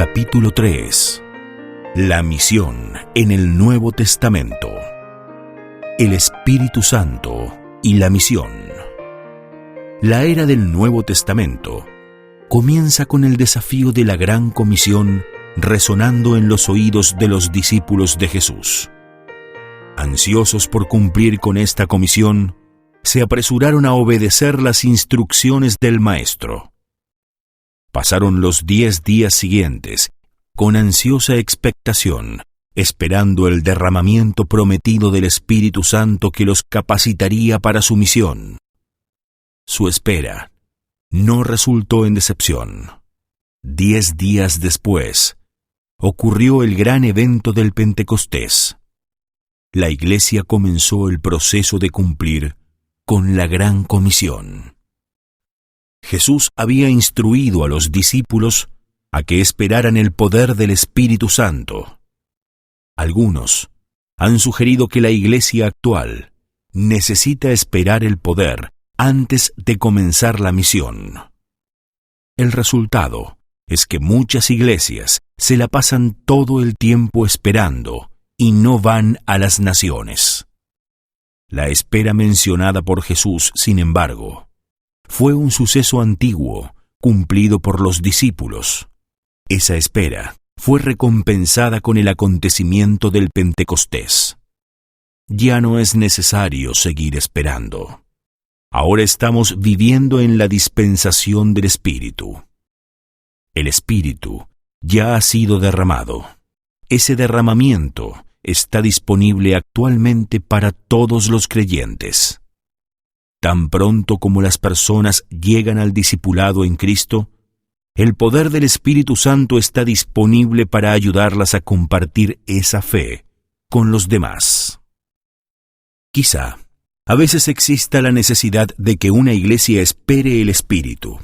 Capítulo 3. La misión en el Nuevo Testamento. El Espíritu Santo y la misión. La era del Nuevo Testamento comienza con el desafío de la Gran Comisión resonando en los oídos de los discípulos de Jesús. Ansiosos por cumplir con esta comisión, se apresuraron a obedecer las instrucciones del Maestro. Pasaron los 10 días siguientes, con ansiosa expectación, esperando el derramamiento prometido del Espíritu Santo que los capacitaría para su misión. Su espera no resultó en decepción. 10 días después, ocurrió el gran evento del Pentecostés. La Iglesia comenzó el proceso de cumplir con la Gran Comisión. Jesús había instruido a los discípulos a que esperaran el poder del Espíritu Santo. Algunos han sugerido que la Iglesia actual necesita esperar el poder antes de comenzar la misión. El resultado es que muchas iglesias se la pasan todo el tiempo esperando y no van a las naciones. La espera mencionada por Jesús, sin embargo, fue un suceso antiguo, cumplido por los discípulos. Esa espera fue recompensada con el acontecimiento del Pentecostés. Ya no es necesario seguir esperando. Ahora estamos viviendo en la dispensación del Espíritu. El Espíritu ya ha sido derramado. Ese derramamiento está disponible actualmente para todos los creyentes. Tan pronto como las personas llegan al discipulado en Cristo, el poder del Espíritu Santo está disponible para ayudarlas a compartir esa fe con los demás. Quizá, a veces exista la necesidad de que una iglesia espere el Espíritu,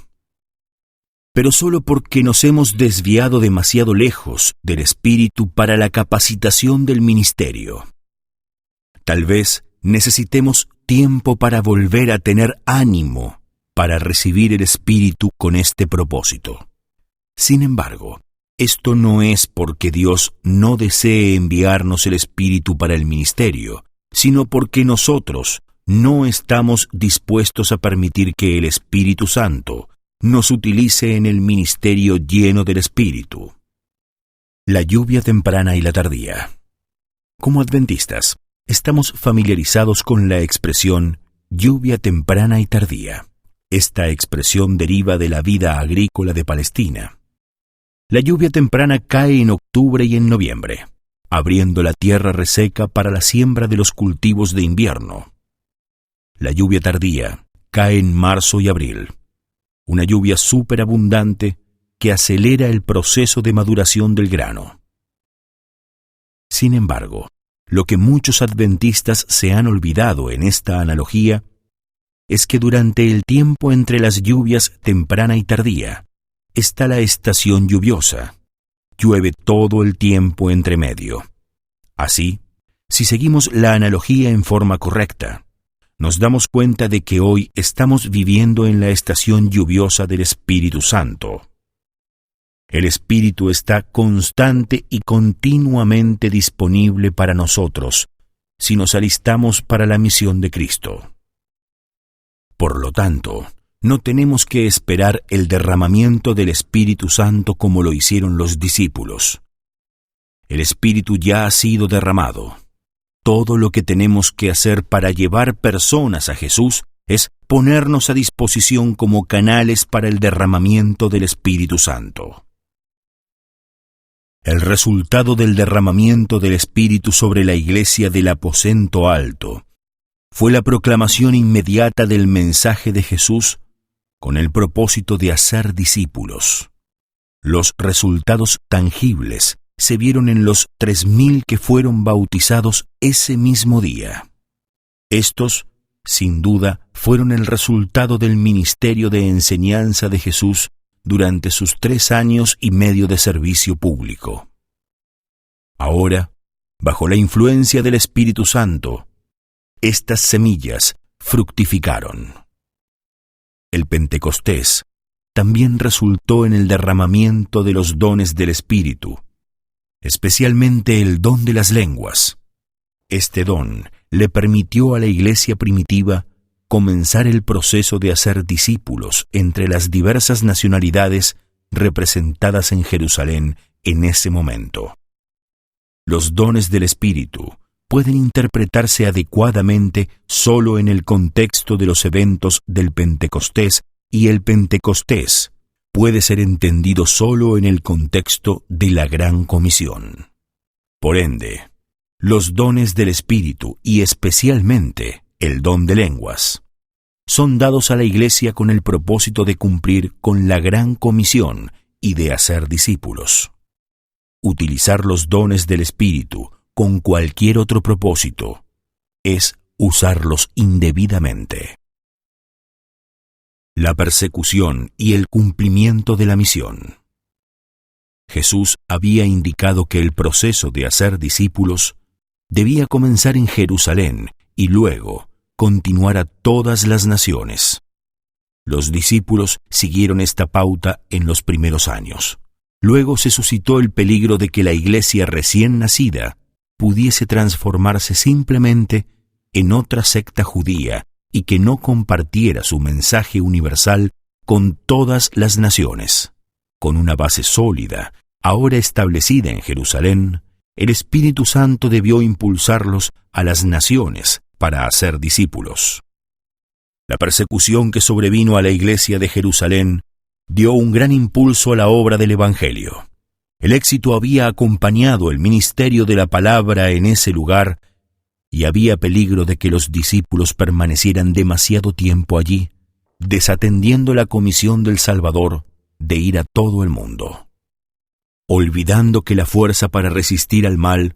pero solo porque nos hemos desviado demasiado lejos del Espíritu para la capacitación del ministerio. Tal vez necesitemos tiempo para volver a tener ánimo para recibir el Espíritu con este propósito. Sin embargo, esto no es porque Dios no desee enviarnos el Espíritu para el ministerio, sino porque nosotros no estamos dispuestos a permitir que el Espíritu Santo nos utilice en el ministerio lleno del Espíritu. La lluvia temprana y la tardía. Como adventistas, estamos familiarizados con la expresión lluvia temprana y tardía. Esta expresión deriva de la vida agrícola de Palestina. La lluvia temprana cae en octubre y en noviembre, abriendo la tierra reseca para la siembra de los cultivos de invierno. La lluvia tardía cae en marzo y abril, una lluvia superabundante que acelera el proceso de maduración del grano. Sin embargo, lo que muchos adventistas se han olvidado en esta analogía es que durante el tiempo entre las lluvias temprana y tardía está la estación lluviosa. Llueve todo el tiempo entre medio. Así, si seguimos la analogía en forma correcta, nos damos cuenta de que hoy estamos viviendo en la estación lluviosa del Espíritu Santo. El Espíritu está constante y continuamente disponible para nosotros si nos alistamos para la misión de Cristo. Por lo tanto, no tenemos que esperar el derramamiento del Espíritu Santo como lo hicieron los discípulos. El Espíritu ya ha sido derramado. Todo lo que tenemos que hacer para llevar personas a Jesús es ponernos a disposición como canales para el derramamiento del Espíritu Santo. El resultado del derramamiento del Espíritu sobre la iglesia del aposento alto fue la proclamación inmediata del mensaje de Jesús con el propósito de hacer discípulos. Los resultados tangibles se vieron en los 3,000 que fueron bautizados ese mismo día. Estos, sin duda, fueron el resultado del ministerio de enseñanza de Jesús durante sus 3 años y medio de servicio público. Ahora, bajo la influencia del Espíritu Santo, estas semillas fructificaron. El Pentecostés también resultó en el derramamiento de los dones del Espíritu, especialmente el don de las lenguas. Este don le permitió a la iglesia primitiva comenzar el proceso de hacer discípulos entre las diversas nacionalidades representadas en Jerusalén en ese momento. Los dones del Espíritu pueden interpretarse adecuadamente solo en el contexto de los eventos del Pentecostés, y el Pentecostés puede ser entendido solo en el contexto de la Gran Comisión. Por ende, los dones del Espíritu, y especialmente el don de lenguas, son dados a la Iglesia con el propósito de cumplir con la Gran Comisión y de hacer discípulos. Utilizar los dones del Espíritu con cualquier otro propósito es usarlos indebidamente. La persecución y el cumplimiento de la misión. Jesús había indicado que el proceso de hacer discípulos debía comenzar en Jerusalén y luego continuar a todas las naciones. Los discípulos siguieron esta pauta en los primeros años. Luego se suscitó el peligro de que la iglesia recién nacida pudiese transformarse simplemente en otra secta judía y que no compartiera su mensaje universal con todas las naciones. Con una base sólida, ahora establecida en Jerusalén, el Espíritu Santo debió impulsarlos a las naciones para hacer discípulos. La persecución que sobrevino a la iglesia de Jerusalén dio un gran impulso a la obra del Evangelio. El éxito había acompañado el ministerio de la palabra en ese lugar y había peligro de que los discípulos permanecieran demasiado tiempo allí, desatendiendo la comisión del Salvador de ir a todo el mundo. Olvidando que la fuerza para resistir al mal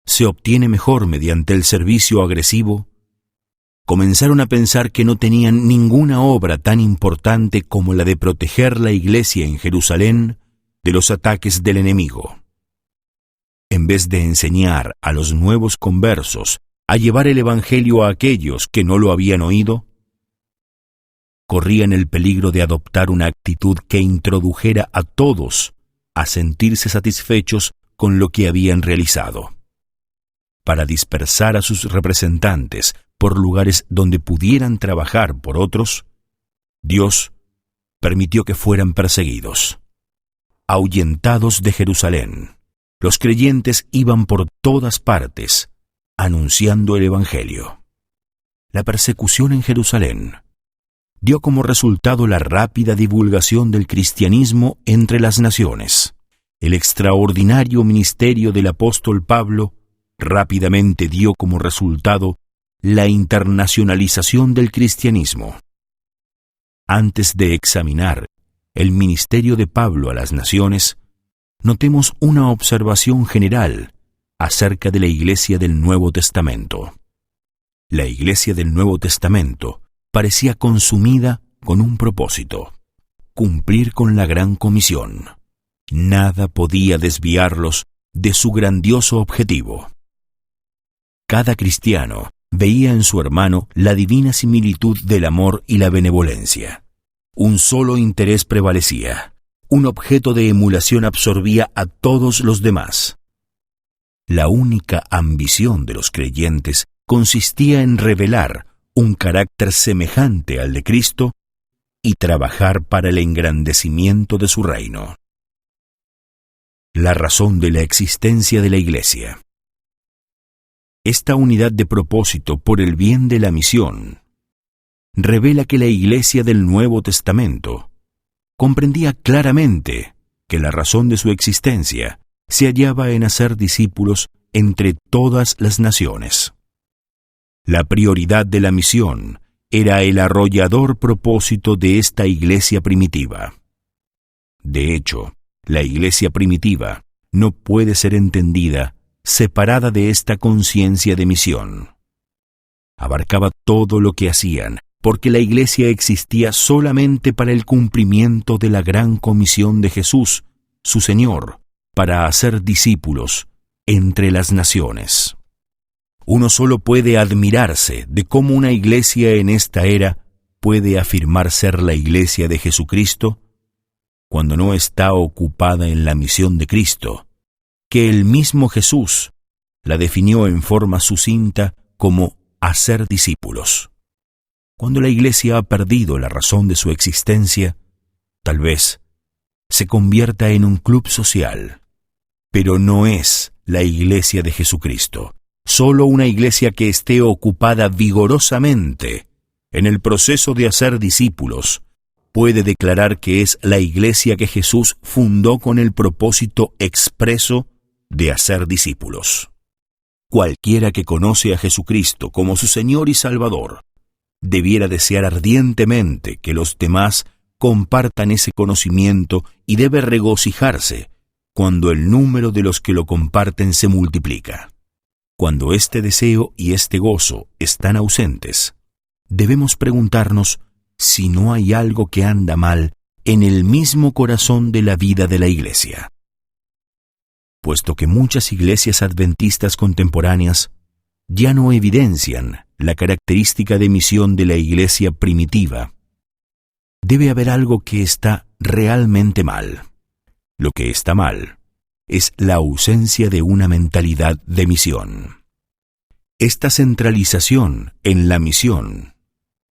se obtiene mejor mediante el servicio agresivo, comenzaron a pensar que no tenían ninguna obra tan importante como la de proteger la iglesia en Jerusalén de los ataques del enemigo. En vez de enseñar a los nuevos conversos a llevar el Evangelio a aquellos que no lo habían oído, corrían el peligro de adoptar una actitud que introdujera a todos a sentirse satisfechos con lo que habían realizado. Para dispersar a sus representantes por lugares donde pudieran trabajar por otros, Dios permitió que fueran perseguidos. Ahuyentados de Jerusalén, los creyentes iban por todas partes anunciando el Evangelio. La persecución en Jerusalén dio como resultado la rápida divulgación del cristianismo entre las naciones. El extraordinario ministerio del apóstol Pablo rápidamente dio como resultado la internacionalización del cristianismo. Antes de examinar el ministerio de Pablo a las naciones, notemos una observación general acerca de la Iglesia del Nuevo Testamento. La Iglesia del Nuevo Testamento parecía consumida con un propósito: cumplir con la Gran Comisión. Nada podía desviarlos de su grandioso objetivo. Cada cristiano veía en su hermano la divina similitud del amor y la benevolencia. Un solo interés prevalecía. Un objeto de emulación absorbía a todos los demás. La única ambición de los creyentes consistía en revelar un carácter semejante al de Cristo y trabajar para el engrandecimiento de su reino. La razón de la existencia de la Iglesia. Esta unidad de propósito por el bien de la misión revela que la Iglesia del Nuevo Testamento comprendía claramente que la razón de su existencia se hallaba en hacer discípulos entre todas las naciones. La prioridad de la misión era el arrollador propósito de esta iglesia primitiva. De hecho, la iglesia primitiva no puede ser entendida separada de esta conciencia de misión. Abarcaba todo lo que hacían, porque la iglesia existía solamente para el cumplimiento de la gran comisión de Jesús, su Señor, para hacer discípulos entre las naciones. Uno solo puede admirarse de cómo una iglesia en esta era puede afirmar ser la iglesia de Jesucristo cuando no está ocupada en la misión de Cristo, que el mismo Jesús la definió en forma sucinta como hacer discípulos. Cuando la Iglesia ha perdido la razón de su existencia, tal vez se convierta en un club social, pero no es la Iglesia de Jesucristo. Solo una iglesia que esté ocupada vigorosamente en el proceso de hacer discípulos puede declarar que es la iglesia que Jesús fundó con el propósito expreso de hacer discípulos. Cualquiera que conoce a Jesucristo como su Señor y Salvador debiera desear ardientemente que los demás compartan ese conocimiento y debe regocijarse cuando el número de los que lo comparten se multiplica. Cuando este deseo y este gozo están ausentes, debemos preguntarnos si no hay algo que anda mal en el mismo corazón de la vida de la Iglesia. Puesto que muchas iglesias adventistas contemporáneas ya no evidencian la característica de misión de la iglesia primitiva, debe haber algo que está realmente mal. Lo que está mal es la ausencia de una mentalidad de misión. Esta centralización en la misión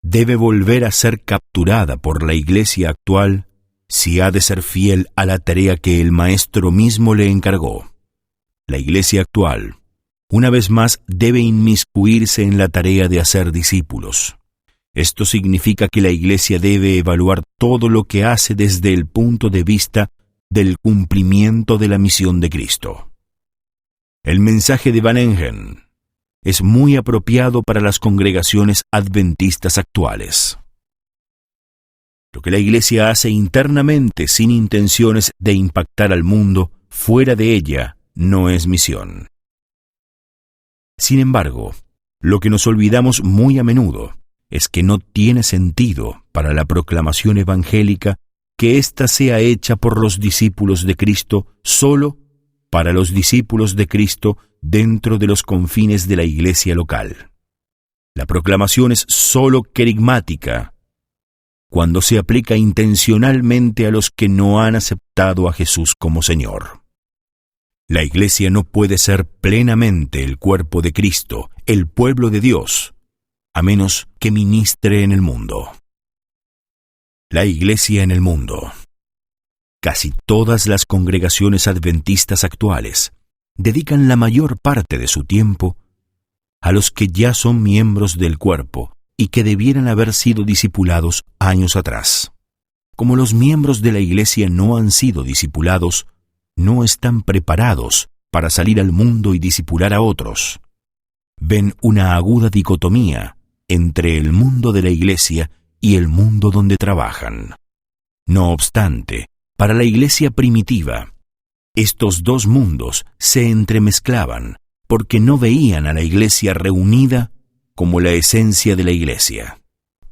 debe volver a ser capturada por la iglesia actual si ha de ser fiel a la tarea que el Maestro mismo le encargó. La iglesia actual, una vez más, debe inmiscuirse en la tarea de hacer discípulos. Esto significa que la iglesia debe evaluar todo lo que hace desde el punto de vista del cumplimiento de la misión de Cristo. El mensaje de Van Engen es muy apropiado para las congregaciones adventistas actuales. Lo que la Iglesia hace internamente sin intenciones de impactar al mundo fuera de ella no es misión. Sin embargo, lo que nos olvidamos muy a menudo es que no tiene sentido para la proclamación evangélica que ésta sea hecha por los discípulos de Cristo solo para los discípulos de Cristo dentro de los confines de la iglesia local. La proclamación es solo querigmática cuando se aplica intencionalmente a los que no han aceptado a Jesús como Señor. La iglesia no puede ser plenamente el cuerpo de Cristo, el pueblo de Dios, a menos que ministre en el mundo. La iglesia en el mundo. Casi todas las congregaciones adventistas actuales dedican la mayor parte de su tiempo a los que ya son miembros del cuerpo y que debieran haber sido discipulados años atrás. Como los miembros de la iglesia no han sido discipulados, no están preparados para salir al mundo y discipular a otros. Ven una aguda dicotomía entre el mundo de la iglesia y el mundo donde trabajan. No obstante, para la iglesia primitiva, estos dos mundos se entremezclaban porque no veían a la iglesia reunida como la esencia de la iglesia.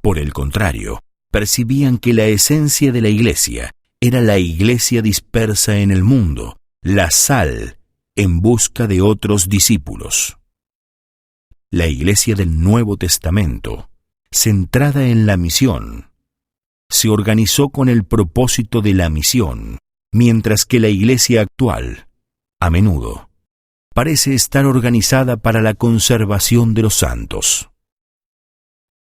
Por el contrario, percibían que la esencia de la iglesia era la iglesia dispersa en el mundo, la sal en busca de otros discípulos. La iglesia del Nuevo Testamento, centrada en la misión, se organizó con el propósito de la misión, mientras que la iglesia actual, a menudo, parece estar organizada para la conservación de los santos.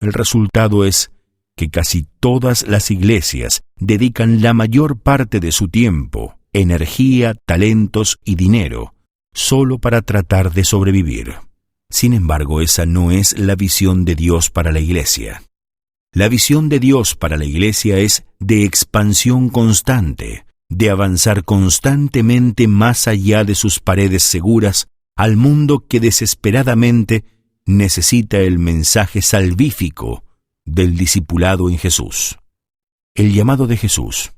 El resultado es que casi todas las iglesias dedican la mayor parte de su tiempo, energía, talentos y dinero solo para tratar de sobrevivir. Sin embargo, esa no es la visión de Dios para la iglesia. La visión de Dios para la iglesia es de expansión constante, de avanzar constantemente más allá de sus paredes seguras al mundo que desesperadamente necesita el mensaje salvífico del discipulado en Jesús. El llamado de Jesús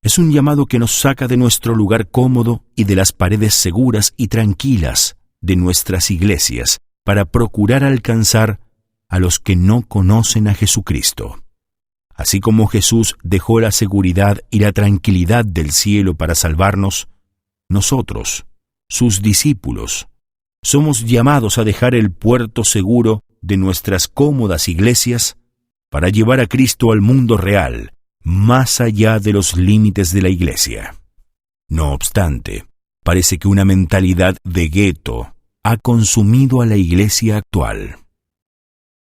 es un llamado que nos saca de nuestro lugar cómodo y de las paredes seguras y tranquilas de nuestras iglesias para procurar alcanzar a los que no conocen a Jesucristo. Así como Jesús dejó la seguridad y la tranquilidad del cielo para salvarnos, nosotros, sus discípulos, somos llamados a dejar el puerto seguro de nuestras cómodas iglesias para llevar a Cristo al mundo real más allá de los límites de la Iglesia. No obstante, parece que una mentalidad de gueto ha consumido a la Iglesia actual.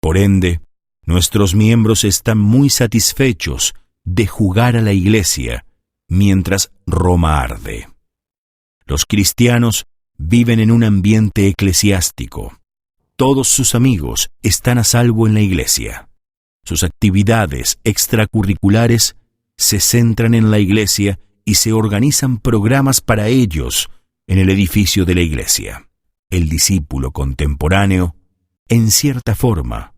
Por ende, nuestros miembros están muy satisfechos de jugar a la Iglesia mientras Roma arde. Los cristianos viven en un ambiente eclesiástico. Todos sus amigos están a salvo en la Iglesia. Sus actividades extracurriculares se centran en la Iglesia y se organizan programas para ellos en el edificio de la Iglesia. El discípulo contemporáneo, en cierta forma,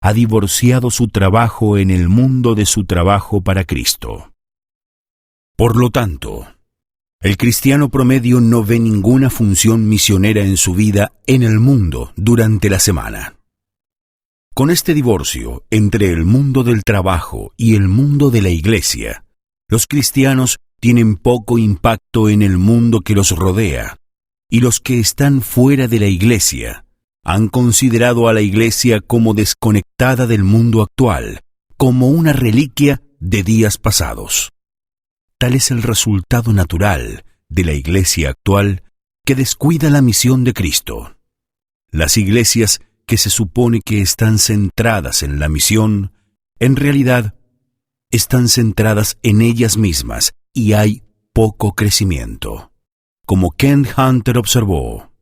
ha divorciado su trabajo en el mundo de su trabajo para Cristo. Por lo tanto, el cristiano promedio no ve ninguna función misionera en su vida en el mundo durante la semana. Con este divorcio entre el mundo del trabajo y el mundo de la Iglesia, los cristianos tienen poco impacto en el mundo que los rodea, y los que están fuera de la Iglesia han considerado a la Iglesia como desconectada del mundo actual, como una reliquia de días pasados. Tal es el resultado natural de la Iglesia actual que descuida la misión de Cristo. Las iglesias que se supone que están centradas en la misión, en realidad están centradas en ellas mismas y hay poco crecimiento. Como Kent Hunter observó,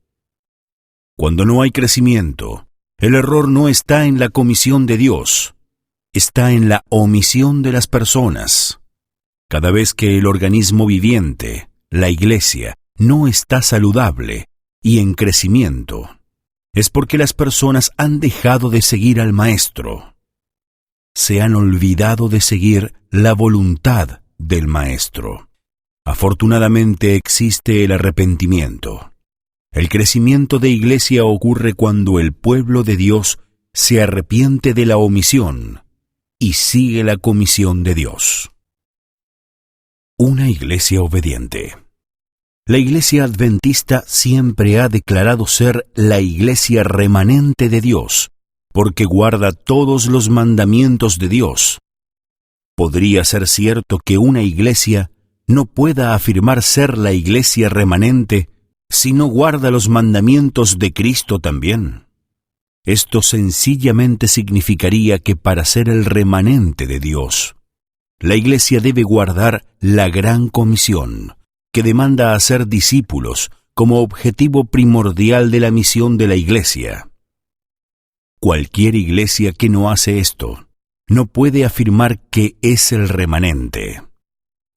cuando no hay crecimiento, el error no está en la comisión de Dios, está en la omisión de las personas. Cada vez que el organismo viviente, la Iglesia, no está saludable y en crecimiento, es porque las personas han dejado de seguir al Maestro. Se han olvidado de seguir la voluntad del Maestro. Afortunadamente existe el arrepentimiento. El crecimiento de Iglesia ocurre cuando el pueblo de Dios se arrepiente de la omisión y sigue la comisión de Dios. Una Iglesia obediente. La Iglesia adventista siempre ha declarado ser la Iglesia remanente de Dios, porque guarda todos los mandamientos de Dios. ¿Podría ser cierto que una Iglesia no pueda afirmar ser la Iglesia remanente si no guarda los mandamientos de Cristo también? Esto sencillamente significaría que para ser el remanente de Dios, la Iglesia debe guardar la gran comisión, que demanda hacer discípulos como objetivo primordial de la misión de la Iglesia. Cualquier iglesia que no hace esto, no puede afirmar que es el remanente.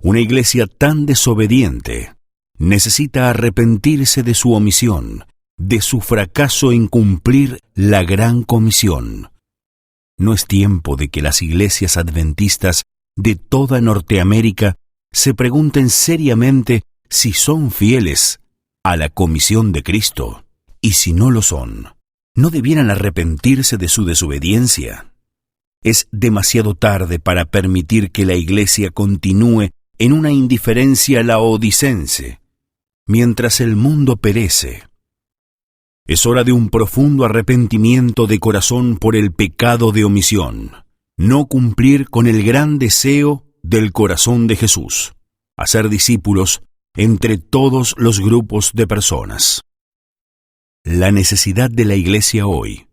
Una iglesia tan desobediente necesita arrepentirse de su omisión, de su fracaso en cumplir la gran comisión. No es tiempo de que las iglesias adventistas de toda Norteamérica se pregunten seriamente si son fieles a la comisión de Cristo, y si no lo son, ¿no debieran arrepentirse de su desobediencia? Es demasiado tarde para permitir que la Iglesia continúe en una indiferencia laodicense, mientras el mundo perece. Es hora de un profundo arrepentimiento de corazón por el pecado de omisión, no cumplir con el gran deseo del corazón de Jesús, hacer discípulos entre todos los grupos de personas. La necesidad de la Iglesia hoy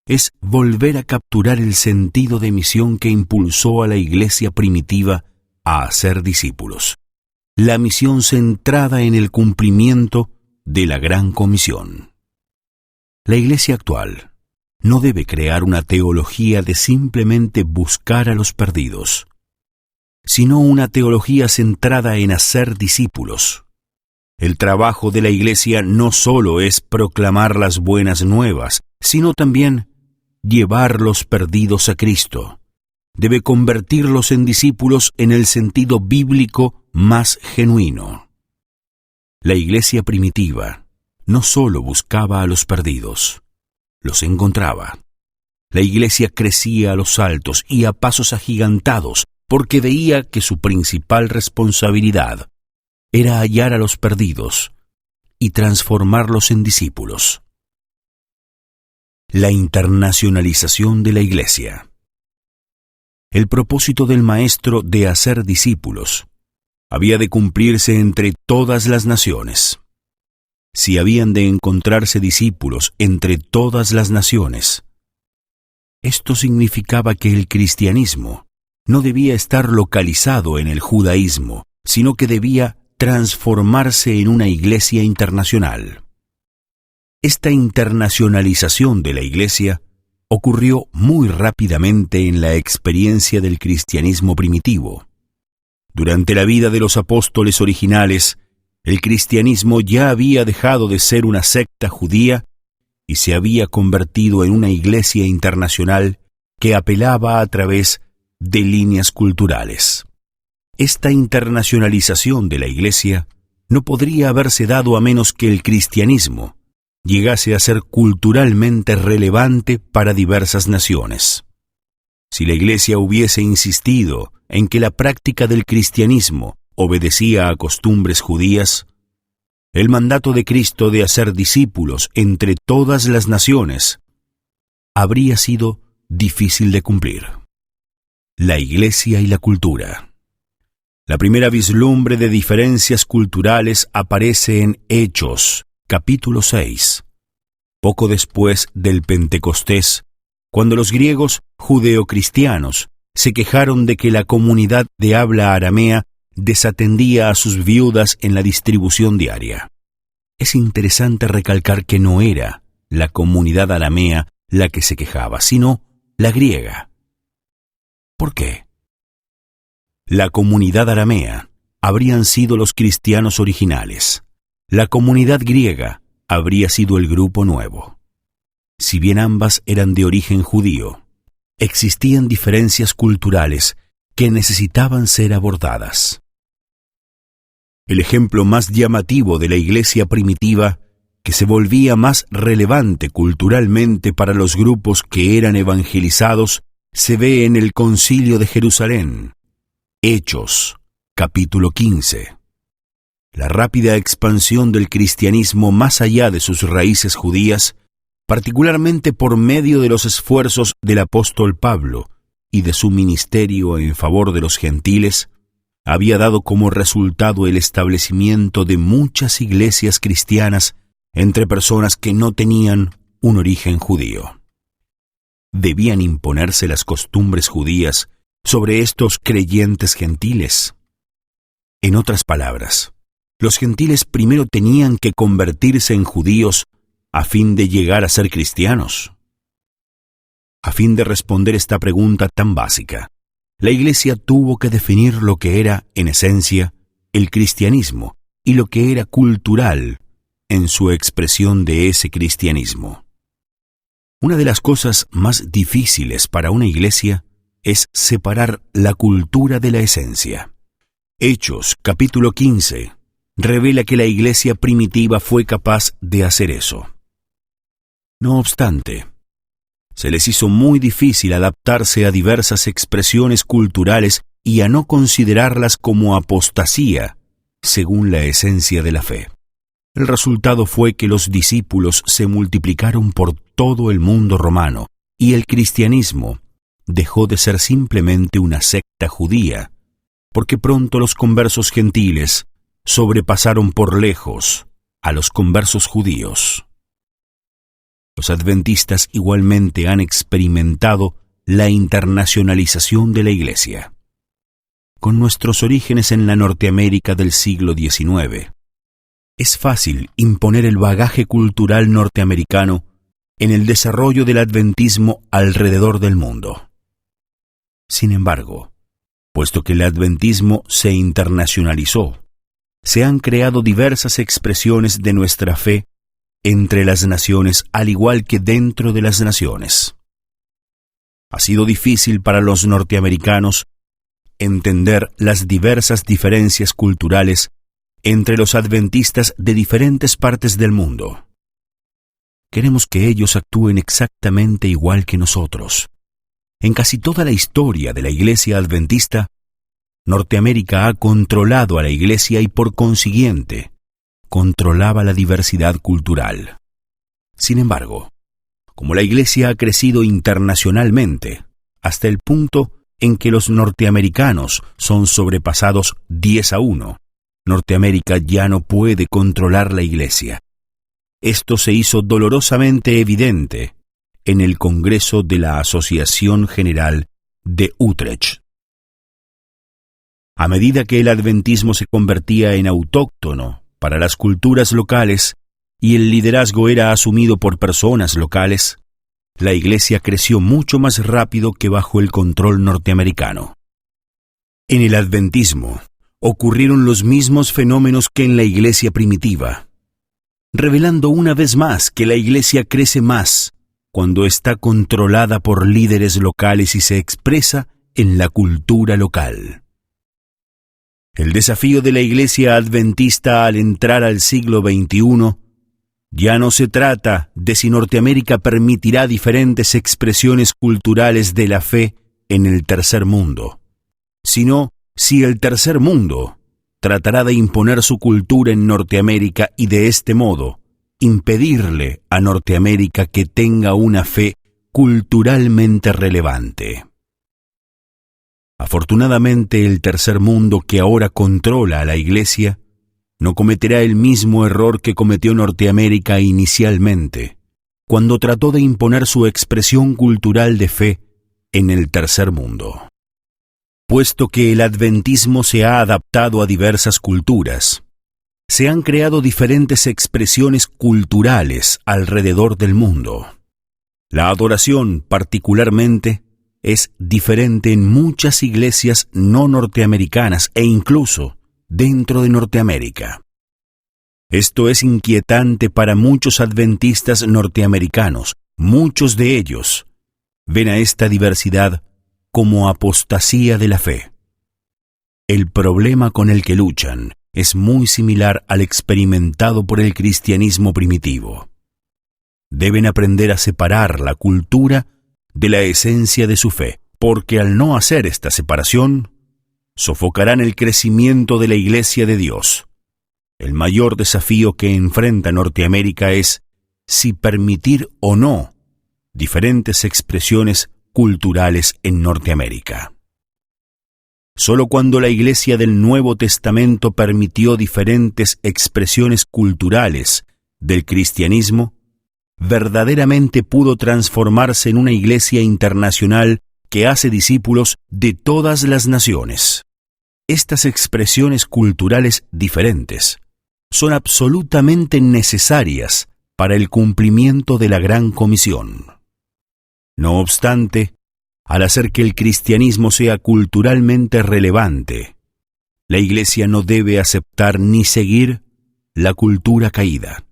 es volver a capturar el sentido de misión que impulsó a la Iglesia primitiva a hacer discípulos, la misión centrada en el cumplimiento de la gran comisión. La Iglesia actual no debe crear una teología de simplemente buscar a los perdidos, sino una teología centrada en hacer discípulos. El trabajo de la Iglesia no solo es proclamar las buenas nuevas, sino también llevar los perdidos a Cristo. Debe convertirlos en discípulos en el sentido bíblico más genuino. La Iglesia primitiva no solo buscaba a los perdidos, los encontraba. La Iglesia crecía a los saltos y a pasos agigantados, porque veía que su principal responsabilidad era hallar a los perdidos y transformarlos en discípulos. La internacionalización de la Iglesia. el propósito del Maestro de hacer discípulos había de cumplirse entre todas las naciones. Si habían de encontrarse discípulos entre todas las naciones, esto significaba que el cristianismo no debía estar localizado en el judaísmo, sino que debía transformarse en una iglesia internacional. Esta internacionalización de la iglesia ocurrió muy rápidamente en la experiencia del cristianismo primitivo. Durante la vida de los apóstoles originales, el cristianismo ya había dejado de ser una secta judía y se había convertido en una iglesia internacional que apelaba a través de líneas culturales. Esta internacionalización de la iglesia no podría haberse dado a menos que el cristianismo llegase a ser culturalmente relevante para diversas naciones. Si la iglesia hubiese insistido en que la práctica del cristianismo obedecía a costumbres judías, el mandato de Cristo de hacer discípulos entre todas las naciones habría sido difícil de cumplir. La iglesia y la cultura. La primera vislumbre de diferencias culturales aparece en Hechos, capítulo 6, poco después del Pentecostés, cuando los griegos judeocristianos se quejaron de que la comunidad de habla aramea desatendía a sus viudas en la distribución diaria. Es interesante recalcar que no era la comunidad aramea la que se quejaba, sino la griega. ¿Por qué? La comunidad aramea habrían sido los cristianos originales. La comunidad griega habría sido el grupo nuevo. Si bien ambas eran de origen judío, existían diferencias culturales que necesitaban ser abordadas. El ejemplo más llamativo de la iglesia primitiva, que se volvía más relevante culturalmente para los grupos que eran evangelizados, se ve en el Concilio de Jerusalén. Hechos, capítulo 15. La rápida expansión del cristianismo más allá de sus raíces judías, particularmente por medio de los esfuerzos del apóstol Pablo y de su ministerio en favor de los gentiles, había dado como resultado el establecimiento de muchas iglesias cristianas entre personas que no tenían un origen judío. ¿Debían imponerse las costumbres judías sobre estos creyentes gentiles? En otras palabras, los gentiles primero tenían que convertirse en judíos a fin de llegar a ser cristianos. A fin de responder esta pregunta tan básica, la Iglesia tuvo que definir lo que era, en esencia, el cristianismo y lo que era cultural en su expresión de ese cristianismo. Una de las cosas más difíciles para una iglesia es separar la cultura de la esencia. Hechos, capítulo 15, revela que la iglesia primitiva fue capaz de hacer eso. No obstante, se les hizo muy difícil adaptarse a diversas expresiones culturales y a no considerarlas como apostasía, según la esencia de la fe. El resultado fue que los discípulos se multiplicaron por todo el mundo romano y el cristianismo dejó de ser simplemente una secta judía, porque pronto los conversos gentiles sobrepasaron por lejos a los conversos judíos. Los adventistas igualmente han experimentado la internacionalización de la Iglesia. Con nuestros orígenes en la Norteamérica del siglo XIX, es fácil imponer el bagaje cultural norteamericano en el desarrollo del adventismo alrededor del mundo. Sin embargo, puesto que el adventismo se internacionalizó, se han creado diversas expresiones de nuestra fe entre las naciones, al igual que dentro de las naciones. Ha sido difícil para los norteamericanos entender las diversas diferencias culturales entre los adventistas de diferentes partes del mundo. Queremos que ellos actúen exactamente igual que nosotros. En casi toda la historia de la Iglesia Adventista, Norteamérica ha controlado a la Iglesia y por consiguiente, controlaba la diversidad cultural. Sin embargo, como la Iglesia ha crecido internacionalmente, hasta el punto en que los norteamericanos son sobrepasados 10-1. Norteamérica ya no puede controlar la Iglesia. Esto se hizo dolorosamente evidente en el Congreso de la Asociación General de Utrecht. A medida que el adventismo se convertía en autóctono para las culturas locales y el liderazgo era asumido por personas locales, la Iglesia creció mucho más rápido que bajo el control norteamericano. En el adventismo ocurrieron los mismos fenómenos que en la Iglesia primitiva, revelando una vez más que la Iglesia crece más cuando está controlada por líderes locales y se expresa en la cultura local. El desafío de la Iglesia adventista al entrar al siglo XXI ya no se trata de si Norteamérica permitirá diferentes expresiones culturales de la fe en el tercer mundo, sino si el tercer mundo tratará de imponer su cultura en Norteamérica y de este modo impedirle a Norteamérica que tenga una fe culturalmente relevante. Afortunadamente, el tercer mundo que ahora controla a la Iglesia no cometerá el mismo error que cometió Norteamérica inicialmente, cuando trató de imponer su expresión cultural de fe en el tercer mundo. Puesto que el adventismo se ha adaptado a diversas culturas, se han creado diferentes expresiones culturales alrededor del mundo. La adoración, particularmente, es diferente en muchas iglesias no norteamericanas e incluso dentro de Norteamérica. Esto es inquietante para muchos adventistas norteamericanos. Muchos de ellos ven a esta diversidad como apostasía de la fe. El problema con el que luchan es muy similar al experimentado por el cristianismo primitivo. Deben aprender a separar la cultura de la esencia de su fe, porque al no hacer esta separación, sofocarán el crecimiento de la Iglesia de Dios. El mayor desafío que enfrenta Norteamérica es si permitir o no diferentes expresiones culturales en Norteamérica. Solo cuando la Iglesia del Nuevo Testamento permitió diferentes expresiones culturales del cristianismo, verdaderamente pudo transformarse en una Iglesia internacional que hace discípulos de todas las naciones. Estas expresiones culturales diferentes son absolutamente necesarias para el cumplimiento de la Gran Comisión. No obstante, al hacer que el cristianismo sea culturalmente relevante, la Iglesia no debe aceptar ni seguir la cultura caída,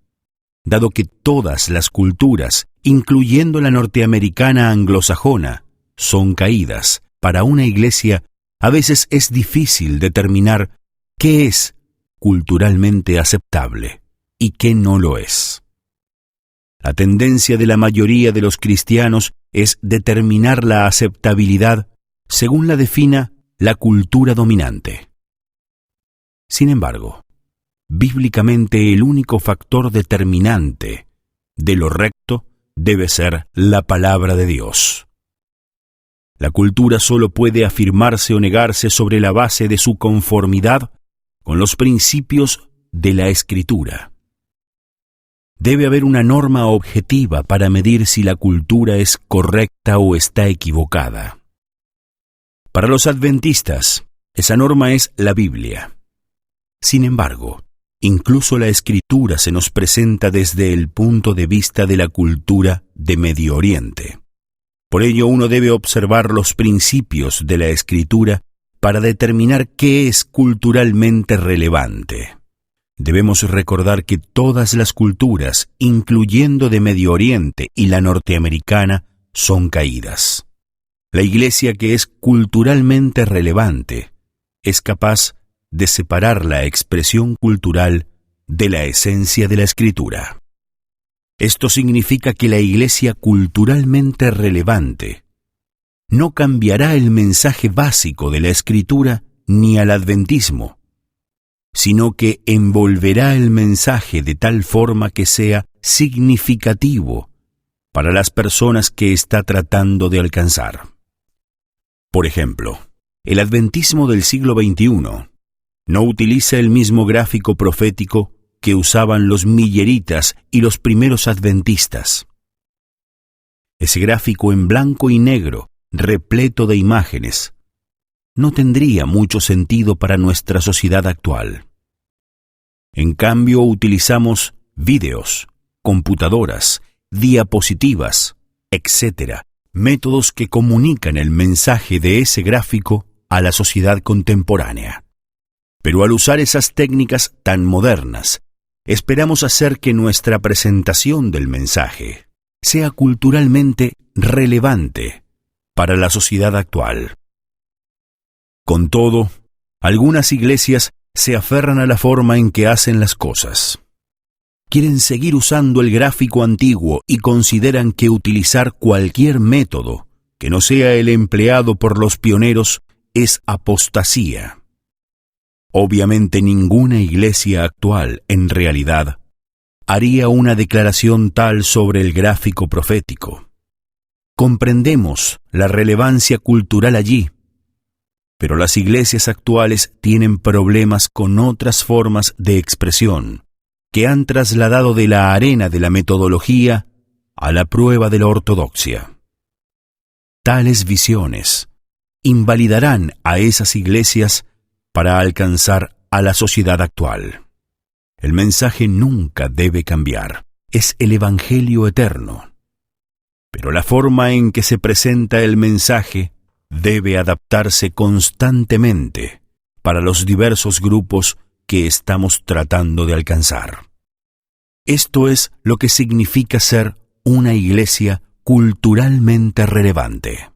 dado que todas las culturas, incluyendo la norteamericana anglosajona, son caídas. Para una Iglesia, a veces es difícil determinar qué es culturalmente aceptable y qué no lo es. La tendencia de la mayoría de los cristianos es determinar la aceptabilidad según la defina la cultura dominante. Sin embargo, bíblicamente el único factor determinante de lo recto debe ser la palabra de Dios. La cultura solo puede afirmarse o negarse sobre la base de su conformidad con los principios de la Escritura. Debe haber una norma objetiva para medir si la cultura es correcta o está equivocada. Para los adventistas, esa norma es la Biblia. Sin embargo, incluso la Escritura se nos presenta desde el punto de vista de la cultura de Medio Oriente. Por ello, uno debe observar los principios de la Escritura para determinar qué es culturalmente relevante. Debemos recordar que todas las culturas, incluyendo de Medio Oriente y la norteamericana, son caídas. La Iglesia que es culturalmente relevante es capaz de separar la expresión cultural de la esencia de la Escritura. Esto significa que la Iglesia culturalmente relevante no cambiará el mensaje básico de la Escritura ni al adventismo, sino que envolverá el mensaje de tal forma que sea significativo para las personas que está tratando de alcanzar. Por ejemplo, el adventismo del siglo XXI no utiliza el mismo gráfico profético que usaban los milleritas y los primeros adventistas. Ese gráfico en blanco y negro, repleto de imágenes, no tendría mucho sentido para nuestra sociedad actual. En cambio, utilizamos vídeos, computadoras, diapositivas, etc., métodos que comunican el mensaje de ese gráfico a la sociedad contemporánea. Pero al usar esas técnicas tan modernas, esperamos hacer que nuestra presentación del mensaje sea culturalmente relevante para la sociedad actual. Con todo, algunas iglesias se aferran a la forma en que hacen las cosas. Quieren seguir usando el gráfico antiguo y consideran que utilizar cualquier método que no sea el empleado por los pioneros es apostasía. Obviamente ninguna iglesia actual, en realidad, haría una declaración tal sobre el gráfico profético. Comprendemos la relevancia cultural allí, pero las iglesias actuales tienen problemas con otras formas de expresión que han trasladado de la arena de la metodología a la prueba de la ortodoxia. Tales visiones invalidarán a esas iglesias para alcanzar a la sociedad actual. El mensaje nunca debe cambiar, es el Evangelio eterno. Pero la forma en que se presenta el mensaje debe adaptarse constantemente para los diversos grupos que estamos tratando de alcanzar. Esto es lo que significa ser una iglesia culturalmente relevante.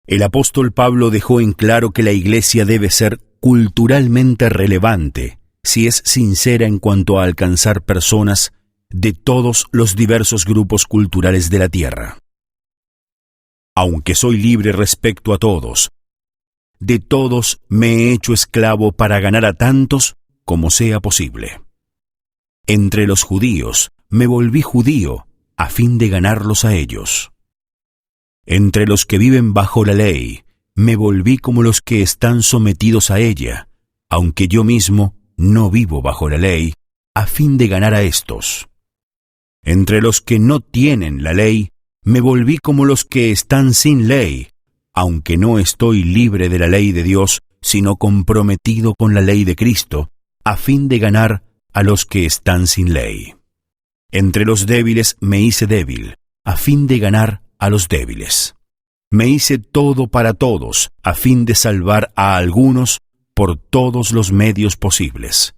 El apóstol Pablo dejó en claro que la iglesia debe ser culturalmente relevante si es sincera en cuanto a alcanzar personas de todos los diversos grupos culturales de la tierra. Aunque soy libre respecto a todos, de todos me he hecho esclavo para ganar a tantos como sea posible. Entre los judíos me volví judío a fin de ganarlos a ellos. Entre los que viven bajo la ley, me volví como los que están sometidos a ella, aunque yo mismo no vivo bajo la ley, a fin de ganar a estos. Entre los que no tienen la ley, me volví como los que están sin ley, aunque no estoy libre de la ley de Dios, sino comprometido con la ley de Cristo, a fin de ganar a los que están sin ley. Entre los débiles me hice débil, a fin de ganar a los débiles. Me hice todo para todos, a fin de salvar a algunos por todos los medios posibles.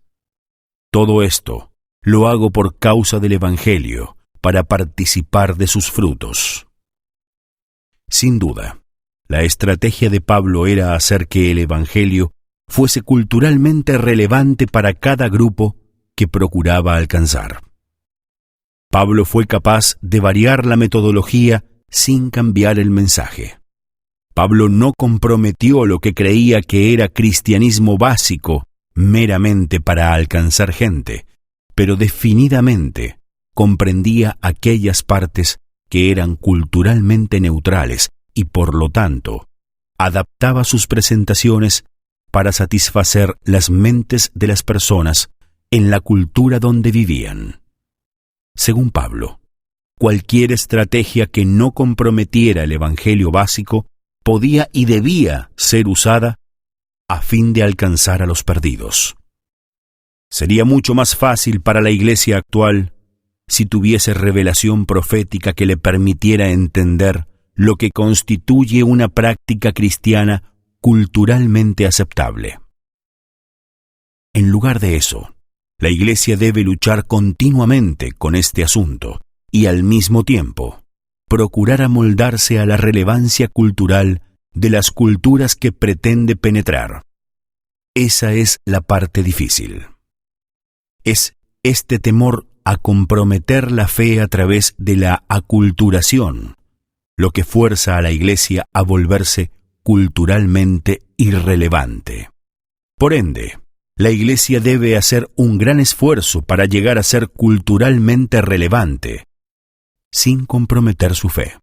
Todo esto lo hago por causa del Evangelio, para participar de sus frutos. Sin duda, la estrategia de Pablo era hacer que el Evangelio fuese culturalmente relevante para cada grupo que procuraba alcanzar. Pablo fue capaz de variar la metodología sin cambiar el mensaje. Pablo no comprometió lo que creía que era cristianismo básico meramente para alcanzar gente, pero definidamente comprendía aquellas partes que eran culturalmente neutrales y, por lo tanto, adaptaba sus presentaciones para satisfacer las mentes de las personas en la cultura donde vivían. Según Pablo, cualquier estrategia que no comprometiera el Evangelio básico podía y debía ser usada a fin de alcanzar a los perdidos. Sería mucho más fácil para la iglesia actual si tuviese revelación profética que le permitiera entender lo que constituye una práctica cristiana culturalmente aceptable. En lugar de eso, la iglesia debe luchar continuamente con este asunto y al mismo tiempo procurar amoldarse a la relevancia cultural de las culturas que pretende penetrar. Esa es la parte difícil. Es este temor a comprometer la fe a través de la aculturación lo que fuerza a la iglesia a volverse culturalmente irrelevante. Por ende, la iglesia debe hacer un gran esfuerzo para llegar a ser culturalmente relevante, sin comprometer su fe.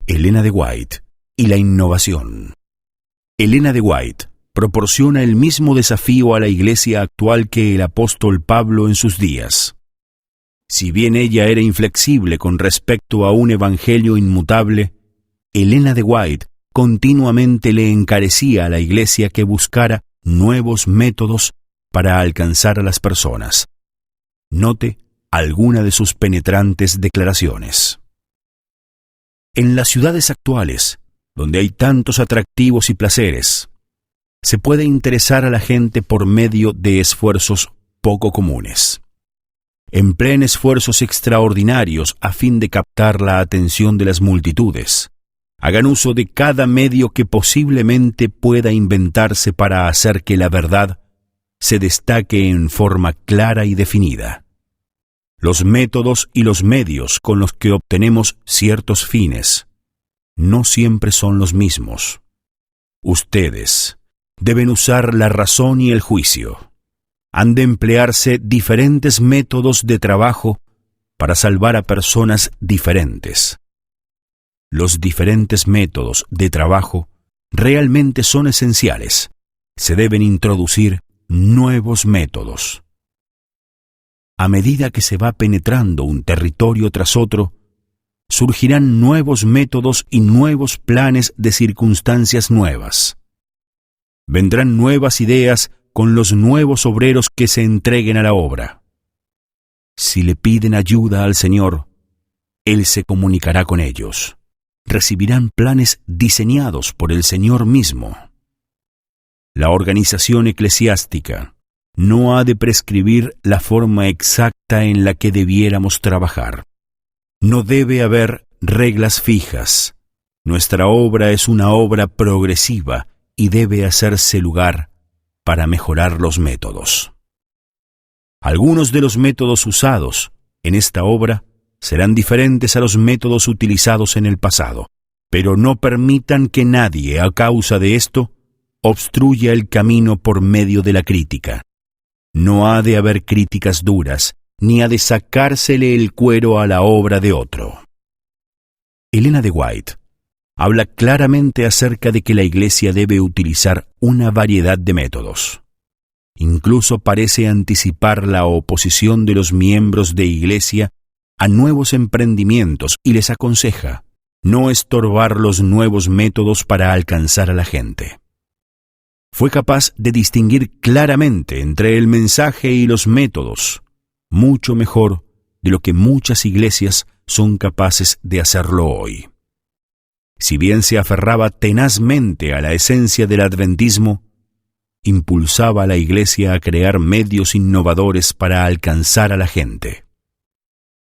Elena de White y la innovación. Elena de White proporciona el mismo desafío a la Iglesia actual que el apóstol Pablo en sus días. Si bien ella era inflexible con respecto a un evangelio inmutable, Elena de White continuamente le encarecía a la Iglesia que buscara nuevos métodos para alcanzar a las personas. Note alguna de sus penetrantes declaraciones. En las ciudades actuales, donde hay tantos atractivos y placeres, se puede interesar a la gente por medio de esfuerzos poco comunes. Empleen esfuerzos extraordinarios a fin de captar la atención de las multitudes. Hagan uso de cada medio que posiblemente pueda inventarse para hacer que la verdad se destaque en forma clara y definida. Los métodos y los medios con los que obtenemos ciertos fines no siempre son los mismos. Ustedes deben usar la razón y el juicio. Han de emplearse diferentes métodos de trabajo para salvar a personas diferentes. Los diferentes métodos de trabajo realmente son esenciales. Se deben introducir nuevos métodos. A medida que se va penetrando un territorio tras otro, surgirán nuevos métodos y nuevos planes de circunstancias nuevas. Vendrán nuevas ideas con los nuevos obreros que se entreguen a la obra. Si le piden ayuda al Señor, Él se comunicará con ellos. Recibirán planes diseñados por el Señor mismo. La organización eclesiástica no ha de prescribir la forma exacta en la que debiéramos trabajar. No debe haber reglas fijas. Nuestra obra es una obra progresiva y debe hacerse lugar para mejorar los métodos. Algunos de los métodos usados en esta obra serán diferentes a los métodos utilizados en el pasado, pero no permitan que nadie, a causa de esto, obstruya el camino por medio de la crítica. No ha de haber críticas duras, ni ha de sacársele el cuero a la obra de otro. Elena de White habla claramente acerca de que la Iglesia debe utilizar una variedad de métodos. Incluso parece anticipar la oposición de los miembros de Iglesia a nuevos emprendimientos y les aconseja no estorbar los nuevos métodos para alcanzar a la gente. Fue capaz de distinguir claramente entre el mensaje y los métodos, mucho mejor de lo que muchas iglesias son capaces de hacerlo hoy. Si bien se aferraba tenazmente a la esencia del adventismo, impulsaba a la Iglesia a crear medios innovadores para alcanzar a la gente.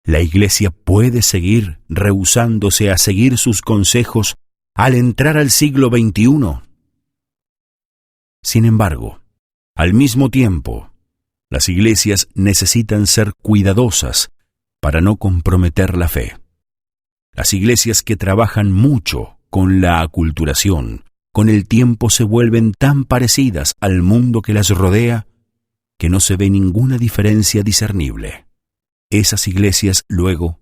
La Iglesia puede seguir rehusándose a seguir sus consejos al entrar al siglo XXI. Sin embargo, al mismo tiempo, las iglesias necesitan ser cuidadosas para no comprometer la fe. Las iglesias que trabajan mucho con la aculturación, con el tiempo se vuelven tan parecidas al mundo que las rodea que no se ve ninguna diferencia discernible. Esas iglesias luego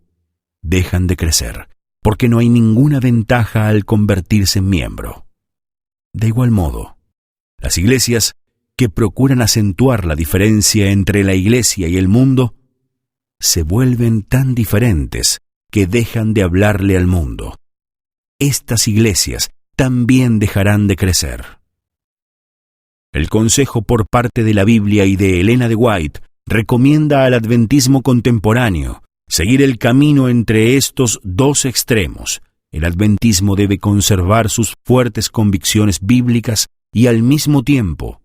dejan de crecer, porque no hay ninguna ventaja al convertirse en miembro. De igual modo, las iglesias que procuran acentuar la diferencia entre la iglesia y el mundo se vuelven tan diferentes que dejan de hablarle al mundo. Estas iglesias también dejarán de crecer. El consejo por parte de la Biblia y de Elena de White recomienda al adventismo contemporáneo seguir el camino entre estos dos extremos. El adventismo debe conservar sus fuertes convicciones bíblicas y al mismo tiempo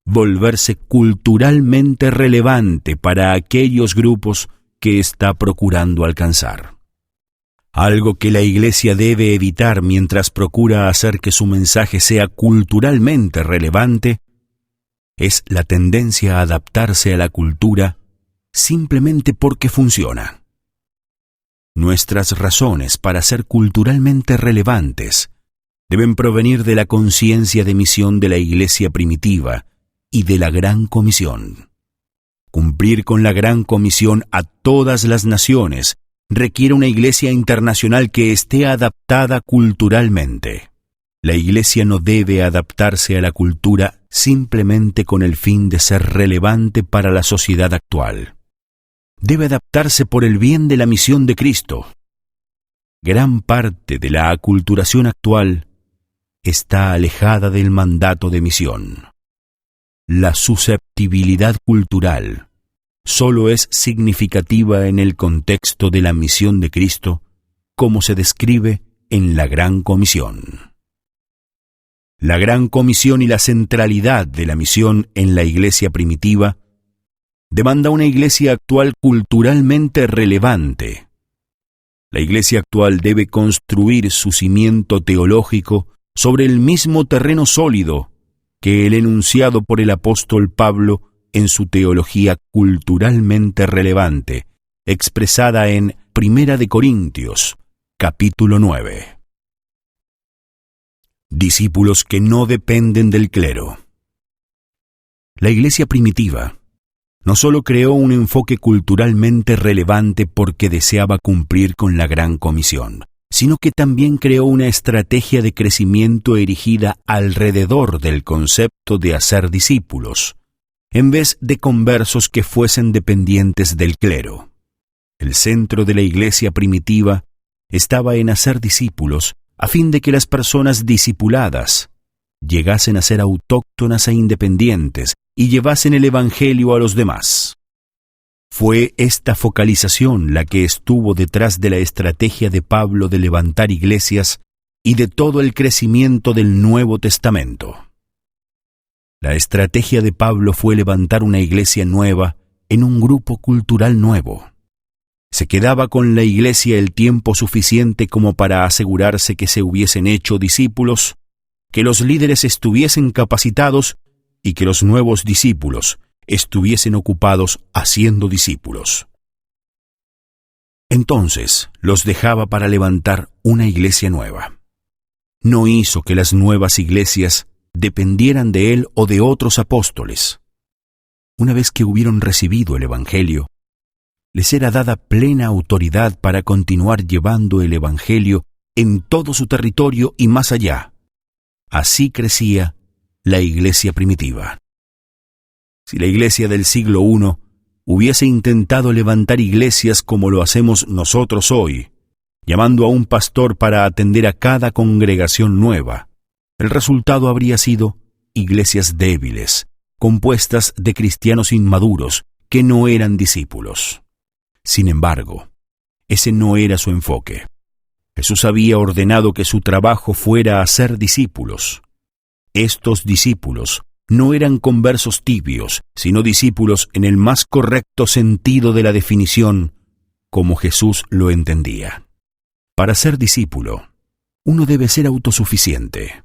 volverse culturalmente relevante para aquellos grupos que está procurando alcanzar. Algo que la Iglesia debe evitar mientras procura hacer que su mensaje sea culturalmente relevante es la tendencia a adaptarse a la cultura simplemente porque funciona. Nuestras razones para ser culturalmente relevantes deben provenir de la conciencia de misión de la Iglesia primitiva y de la Gran Comisión. Cumplir con la Gran Comisión a todas las naciones requiere una iglesia internacional que esté adaptada culturalmente. La iglesia no debe adaptarse a la cultura simplemente con el fin de ser relevante para la sociedad actual. Debe adaptarse por el bien de la misión de Cristo. Gran parte de la aculturación actual está alejada del mandato de misión. La susceptibilidad cultural solo es significativa en el contexto de la misión de Cristo, como se describe en la Gran Comisión. La Gran Comisión y la centralidad de la misión en la iglesia primitiva demanda una iglesia actual culturalmente relevante. La iglesia actual debe construir su cimiento teológico sobre el mismo terreno sólido que el enunciado por el apóstol Pablo en su teología culturalmente relevante, expresada en 1 de Corintios, capítulo 9. Discípulos que no dependen del clero. La iglesia primitiva no solo creó un enfoque culturalmente relevante porque deseaba cumplir con la Gran Comisión, sino que también creó una estrategia de crecimiento erigida alrededor del concepto de hacer discípulos, en vez de conversos que fuesen dependientes del clero. El centro de la iglesia primitiva estaba en hacer discípulos a fin de que las personas discipuladas llegasen a ser autóctonas e independientes y llevasen el Evangelio a los demás. Fue esta focalización la que estuvo detrás de la estrategia de Pablo de levantar iglesias y de todo el crecimiento del Nuevo Testamento. La estrategia de Pablo fue levantar una iglesia nueva en un grupo cultural nuevo. Se quedaba con la iglesia el tiempo suficiente como para asegurarse que se hubiesen hecho discípulos, que los líderes estuviesen capacitados y que los nuevos discípulos estuviesen ocupados haciendo discípulos. Entonces los dejaba para levantar una iglesia nueva. No hizo que las nuevas iglesias dependieran de él o de otros apóstoles. Una vez que hubieron recibido el Evangelio, les era dada plena autoridad para continuar llevando el Evangelio en todo su territorio y más allá. Así crecía la iglesia primitiva. Si la iglesia del siglo I hubiese intentado levantar iglesias como lo hacemos nosotros hoy, llamando a un pastor para atender a cada congregación nueva, el resultado habría sido iglesias débiles, compuestas de cristianos inmaduros que no eran discípulos. Sin embargo, ese no era su enfoque. Jesús había ordenado que su trabajo fuera hacer discípulos. Estos discípulos no eran conversos tibios, sino discípulos en el más correcto sentido de la definición, como Jesús lo entendía. Para ser discípulo, uno debe ser autosuficiente,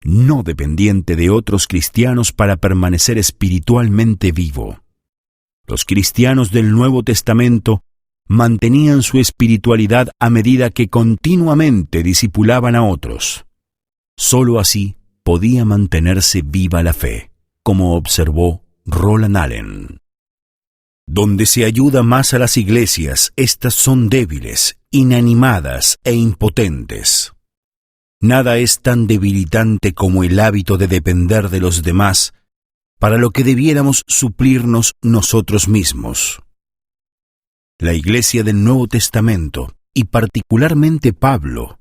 no dependiente de otros cristianos para permanecer espiritualmente vivo. Los cristianos del Nuevo Testamento mantenían su espiritualidad a medida que continuamente discipulaban a otros. Solo así podía mantenerse viva la fe, como observó Roland Allen. Donde se ayuda más a las iglesias, éstas son débiles, inanimadas e impotentes. Nada es tan debilitante como el hábito de depender de los demás para lo que debiéramos suplirnos nosotros mismos. La iglesia del Nuevo Testamento, y particularmente Pablo,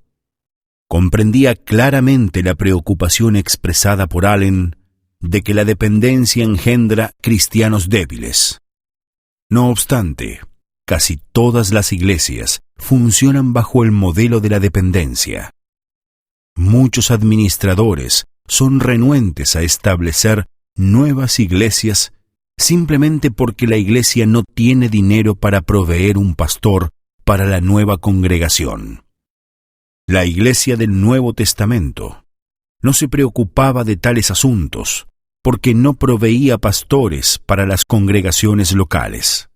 comprendía claramente la preocupación expresada por Allen de que la dependencia engendra cristianos débiles. No obstante, casi todas las iglesias funcionan bajo el modelo de la dependencia. Muchos administradores son renuentes a establecer nuevas iglesias simplemente porque la iglesia no tiene dinero para proveer un pastor para la nueva congregación. La iglesia del Nuevo Testamento no se preocupaba de tales asuntos porque no proveía pastores para las congregaciones locales.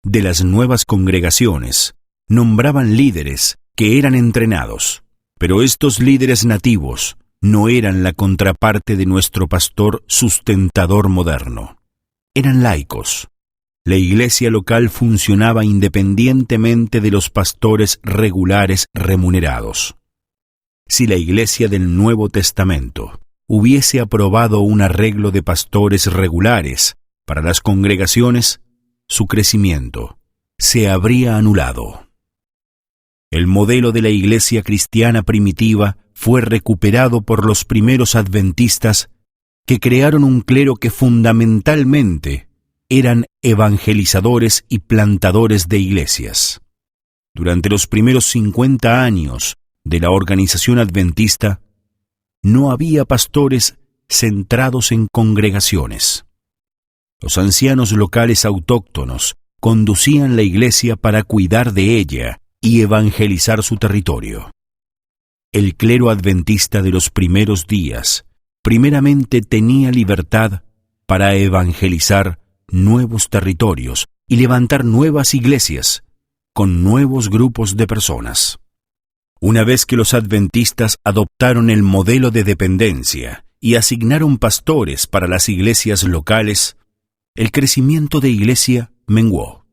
De las nuevas congregaciones nombraban líderes que eran entrenados, pero estos líderes nativos no eran la contraparte de nuestro pastor sustentador moderno. Eran laicos, la iglesia local funcionaba independientemente de los pastores regulares remunerados. Si la iglesia del Nuevo Testamento hubiese aprobado un arreglo de pastores regulares para las congregaciones, su crecimiento se habría anulado. El modelo de la iglesia cristiana primitiva fue recuperado por los primeros adventistas que crearon un clero que fundamentalmente eran evangelizadores y plantadores de iglesias. Durante los primeros 50 años de la organización adventista, no había pastores centrados en congregaciones. Los ancianos locales autóctonos conducían la iglesia para cuidar de ella y evangelizar su territorio. El clero adventista de los primeros días primeramente tenía libertad para evangelizar nuevos territorios y levantar nuevas iglesias con nuevos grupos de personas. Una vez que los adventistas adoptaron el modelo de dependencia y asignaron pastores para las iglesias locales, el crecimiento de iglesia menguó.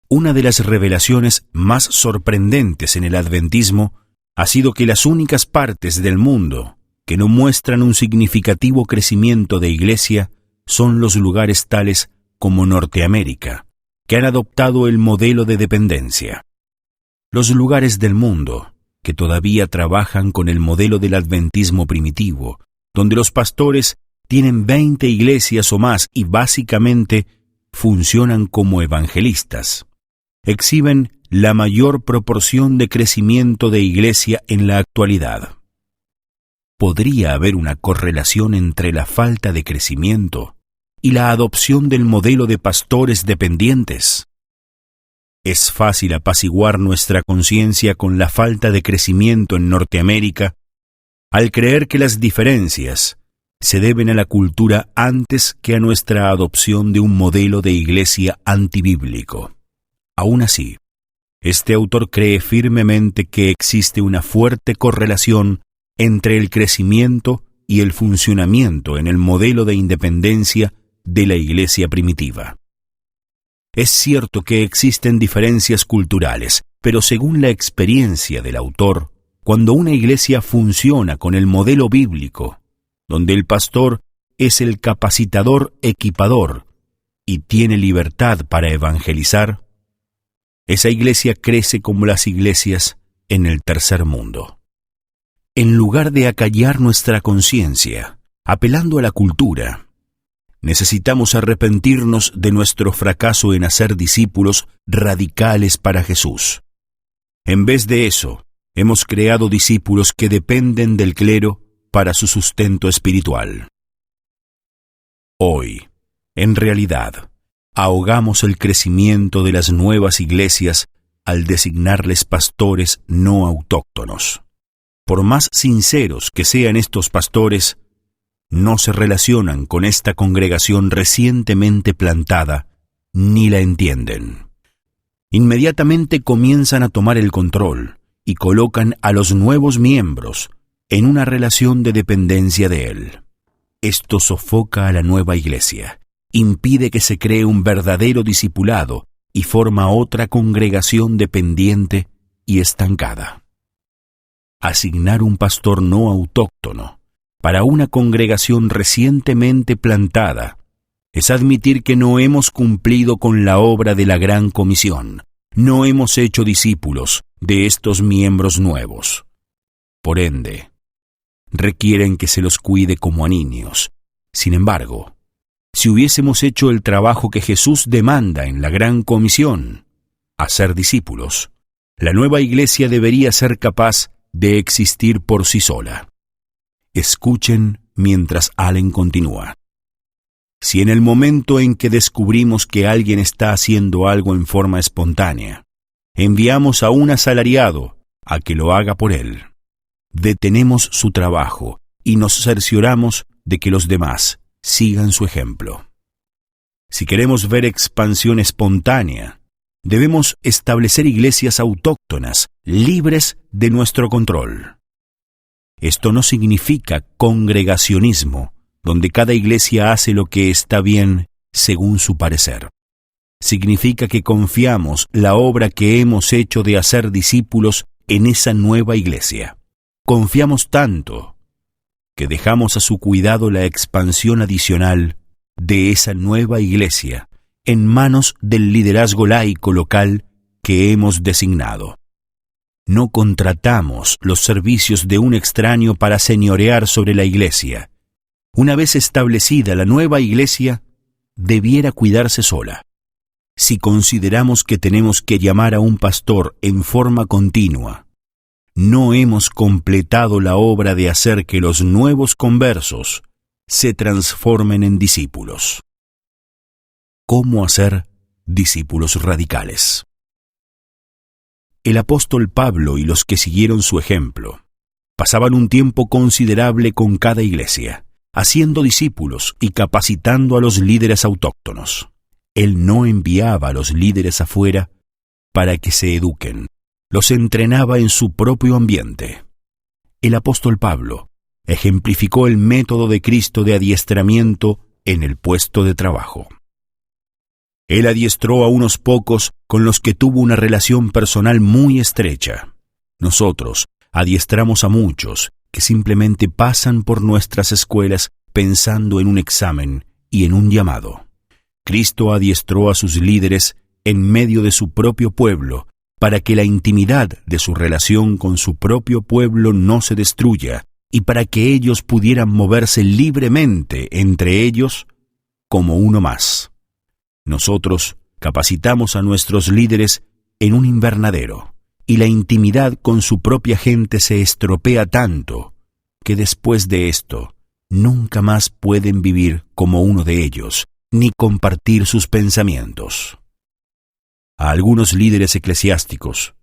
Una de las revelaciones más sorprendentes en el adventismo ha sido que las únicas partes del mundo que no muestran un significativo crecimiento de iglesia son los lugares tales como Norteamérica, que han adoptado el modelo de dependencia. Los lugares del mundo que todavía trabajan con el modelo del adventismo primitivo, donde los pastores tienen 20 iglesias o más y básicamente funcionan como evangelistas, exhiben la mayor proporción de crecimiento de iglesia en la actualidad. ¿Podría haber una correlación entre la falta de crecimiento y la adopción del modelo de pastores dependientes? Es fácil apaciguar nuestra conciencia con la falta de crecimiento en Norteamérica al creer que las diferencias se deben a la cultura antes que a nuestra adopción de un modelo de iglesia antibíblico. Aún así, este autor cree firmemente que existe una fuerte correlación entre el crecimiento y el funcionamiento en el modelo de independencia de la iglesia primitiva. Es cierto que existen diferencias culturales, pero según la experiencia del autor, cuando una iglesia funciona con el modelo bíblico, donde el pastor es el capacitador equipador y tiene libertad para evangelizar, esa iglesia crece como las iglesias en el tercer mundo. En lugar de acallar nuestra conciencia, apelando a la cultura, necesitamos arrepentirnos de nuestro fracaso en hacer discípulos radicales para Jesús. En vez de eso, hemos creado discípulos que dependen del clero para su sustento espiritual. Hoy, en realidad, ahogamos el crecimiento de las nuevas iglesias al designarles pastores no autóctonos. Por más sinceros que sean estos pastores, no se relacionan con esta congregación recientemente plantada, ni la entienden. Inmediatamente comienzan a tomar el control y colocan a los nuevos miembros en una relación de dependencia de él. Esto sofoca a la nueva iglesia, impide que se cree un verdadero discipulado y forma otra congregación dependiente y estancada. Asignar un pastor no autóctono para una congregación recientemente plantada es admitir que no hemos cumplido con la obra de la Gran Comisión, no hemos hecho discípulos de estos miembros nuevos. Por ende, requieren que se los cuide como a niños. Sin embargo, si hubiésemos hecho el trabajo que Jesús demanda en la Gran Comisión, hacer discípulos, la nueva iglesia debería ser capaz de existir por sí sola. Escuchen mientras Allen continúa. Si en el momento en que descubrimos que alguien está haciendo algo en forma espontánea, enviamos a un asalariado a que lo haga por él, detenemos su trabajo y nos cercioramos de que los demás sigan su ejemplo. Si queremos ver expansión espontánea, debemos establecer iglesias autóctonas, libres de nuestro control. Esto no significa congregacionismo, donde cada iglesia hace lo que está bien según su parecer. significa que confiamos la obra que hemos hecho de hacer discípulos en esa nueva iglesia. Confiamos tanto que dejamos a su cuidado la expansión adicional de esa nueva iglesia en manos del liderazgo laico local que hemos designado. No contratamos los servicios de un extraño para señorear sobre la iglesia. Una vez establecida la nueva iglesia, debiera cuidarse sola. Si consideramos que tenemos que llamar a un pastor en forma continua, no hemos completado la obra de hacer que los nuevos conversos se transformen en discípulos. ¿Cómo hacer discípulos radicales? El apóstol Pablo y los que siguieron su ejemplo pasaban un tiempo considerable con cada iglesia, haciendo discípulos y capacitando a los líderes autóctonos. Él no enviaba a los líderes afuera para que se eduquen, los entrenaba en su propio ambiente. El apóstol Pablo ejemplificó el método de Cristo de adiestramiento en el puesto de trabajo. Él adiestró a unos pocos con los que tuvo una relación personal muy estrecha. Nosotros adiestramos a muchos que simplemente pasan por nuestras escuelas pensando en un examen y en un llamado. Cristo adiestró a sus líderes en medio de su propio pueblo para que la intimidad de su relación con su propio pueblo no se destruya y para que ellos pudieran moverse libremente entre ellos como uno más. Nosotros capacitamos a nuestros líderes en un invernadero y la intimidad con su propia gente se estropea tanto que después de esto nunca más pueden vivir como uno de ellos ni compartir sus pensamientos. A algunos líderes eclesiásticos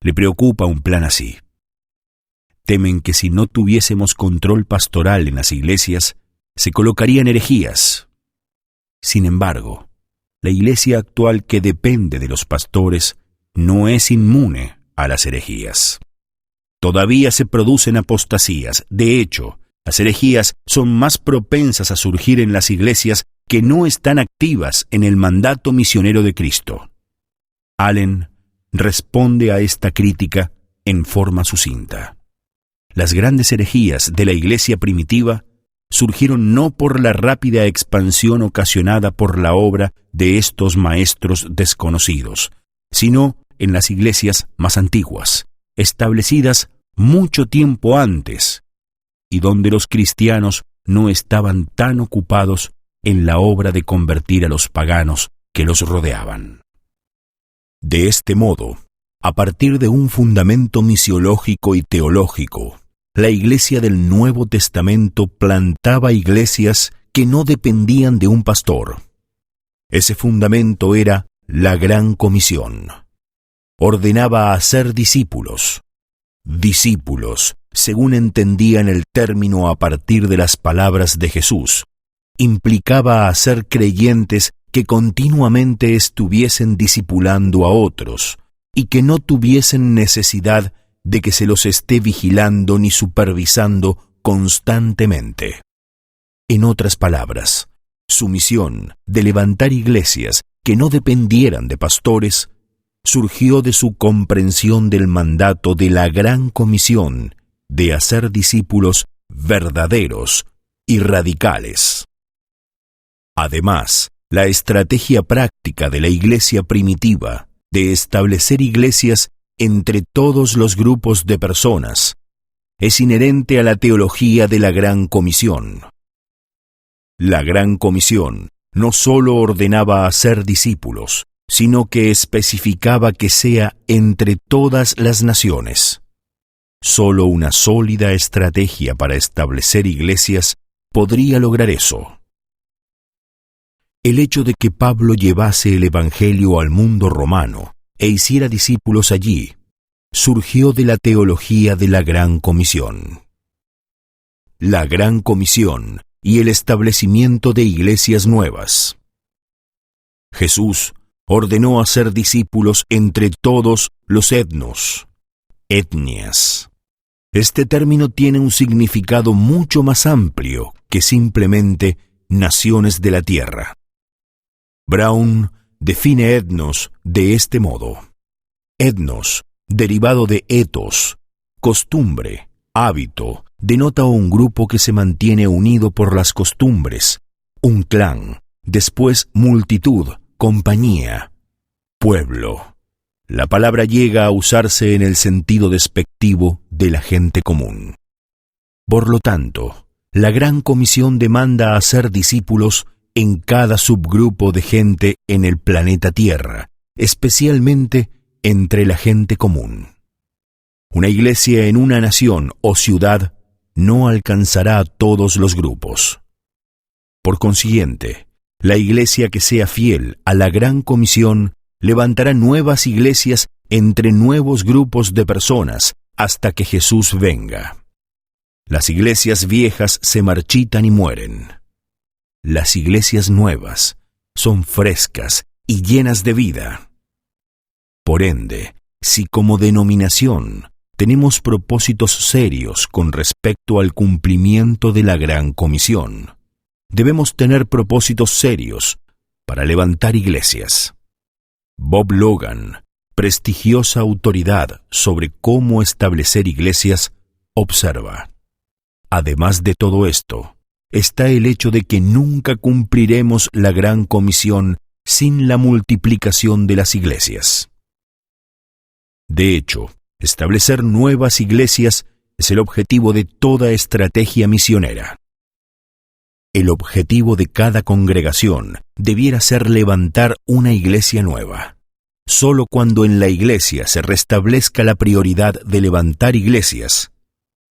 le preocupa un plan así. Temen que si no tuviésemos control pastoral en las iglesias, se colocarían herejías. Sin embargo, la iglesia actual que depende de los pastores no es inmune a las herejías. Todavía se producen apostasías. De hecho, las herejías son más propensas a surgir en las iglesias que no están activas en el mandato misionero de Cristo. Allen responde a esta crítica en forma sucinta. Las grandes herejías de la iglesia primitiva surgieron no por la rápida expansión ocasionada por la obra de estos maestros desconocidos, sino en las iglesias más antiguas, establecidas mucho tiempo antes, y donde los cristianos no estaban tan ocupados en la obra de convertir a los paganos que los rodeaban. De este modo, a partir de un fundamento misiológico y teológico, la Iglesia del Nuevo Testamento plantaba iglesias que no dependían de un pastor. Ese fundamento era la Gran Comisión. Ordenaba hacer discípulos. Discípulos, según entendían el término a partir de las palabras de Jesús, implicaba hacer creyentes que continuamente estuviesen discipulando a otros y que no tuviesen necesidad de que se los esté vigilando ni supervisando constantemente. En otras palabras, su misión de levantar iglesias que no dependieran de pastores surgió de su comprensión del mandato de la Gran Comisión de hacer discípulos verdaderos y radicales. Además, la estrategia práctica de la iglesia primitiva de establecer iglesias entre todos los grupos de personas es inherente a la teología de la Gran Comisión. La Gran Comisión no solo ordenaba hacer discípulos, sino que especificaba que sea entre todas las naciones. Solo una sólida estrategia para establecer iglesias podría lograr eso. El hecho de que Pablo llevase el Evangelio al mundo romano e hiciera discípulos allí, surgió de la teología de la Gran Comisión. La Gran Comisión y el establecimiento de iglesias nuevas. Jesús ordenó hacer discípulos entre todos los etnos, etnias. Este término tiene un significado mucho más amplio que simplemente naciones de la tierra. Brown define etnos de este modo. Etnos, derivado de etos, costumbre, hábito, denota un grupo que se mantiene unido por las costumbres, un clan, después multitud, compañía, pueblo. La palabra llega a usarse en el sentido despectivo de la gente común. Por lo tanto, la Gran Comisión demanda hacer discípulos en cada subgrupo de gente en el planeta Tierra, especialmente entre la gente común. Una iglesia en una nación o ciudad no alcanzará a todos los grupos. Por consiguiente, la iglesia que sea fiel a la Gran Comisión levantará nuevas iglesias entre nuevos grupos de personas hasta que Jesús venga. Las iglesias viejas se marchitan y mueren. Las iglesias nuevas son frescas y llenas de vida. Por ende, si como denominación tenemos propósitos serios con respecto al cumplimiento de la Gran Comisión, debemos tener propósitos serios para levantar iglesias. Bob Logan, prestigiosa autoridad sobre cómo establecer iglesias, observa: además de todo esto, está el hecho de que nunca cumpliremos la Gran Comisión sin la multiplicación de las iglesias. De hecho, establecer nuevas iglesias es el objetivo de toda estrategia misionera. El objetivo de cada congregación debiera ser levantar una iglesia nueva. Solo cuando en la iglesia se restablezca la prioridad de levantar iglesias,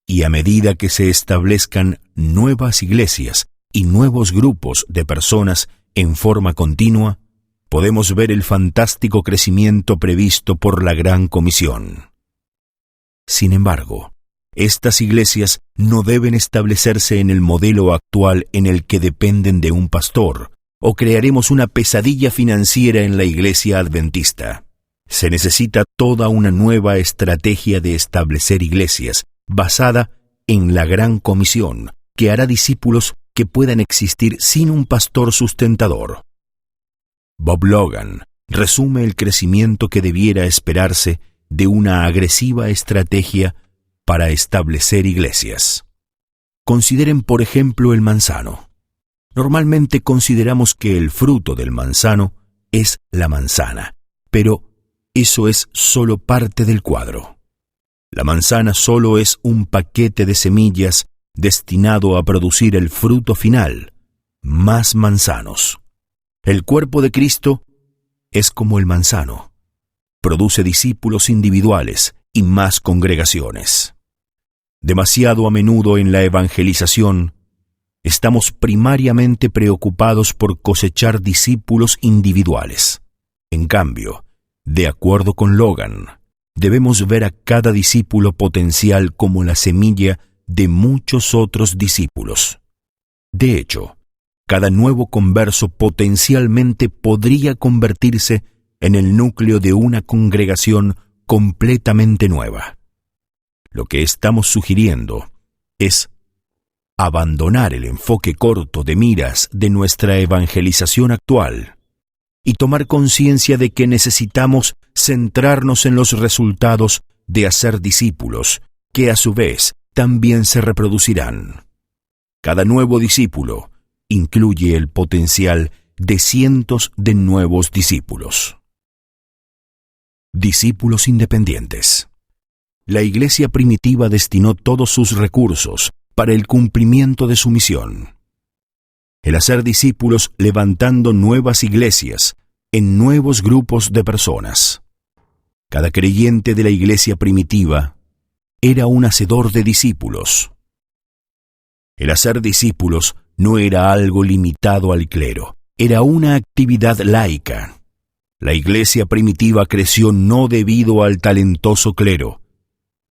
y a medida que se establezcan nuevas iglesias y nuevos grupos de personas en forma continua, podemos ver el fantástico crecimiento previsto por la Gran Comisión. Sin embargo, estas iglesias no deben establecerse en el modelo actual en el que dependen de un pastor, o crearemos una pesadilla financiera en la iglesia adventista. Se necesita toda una nueva estrategia de establecer iglesias, basada en la Gran Comisión, que hará discípulos que puedan existir sin un pastor sustentador. Bob Logan resume el crecimiento que debiera esperarse de una agresiva estrategia para establecer iglesias. Consideren, por ejemplo, el manzano. Normalmente consideramos que el fruto del manzano es la manzana, pero eso es solo parte del cuadro. La manzana solo es un paquete de semillas destinado a producir el fruto final, más manzanos. El cuerpo de Cristo es como el manzano. Produce discípulos individuales y más congregaciones. Demasiado a menudo en la evangelización, estamos primariamente preocupados por cosechar discípulos individuales. En cambio, de acuerdo con Logan, debemos ver a cada discípulo potencial como la semilla de muchos otros discípulos. De hecho, cada nuevo converso potencialmente podría convertirse en el núcleo de una congregación completamente nueva. Lo que estamos sugiriendo es abandonar el enfoque corto de miras de nuestra evangelización actual y tomar conciencia de que necesitamos centrarnos en los resultados de hacer discípulos, que a su vez también se reproducirán. Cada nuevo discípulo incluye el potencial de cientos de nuevos discípulos. Discípulos independientes. La iglesia primitiva destinó todos sus recursos para el cumplimiento de su misión. El hacer discípulos levantando nuevas iglesias en nuevos grupos de personas. Cada creyente de la iglesia primitiva era un hacedor de discípulos. El hacer discípulos no era algo limitado al clero, era una actividad laica. La iglesia primitiva creció no debido al talentoso clero,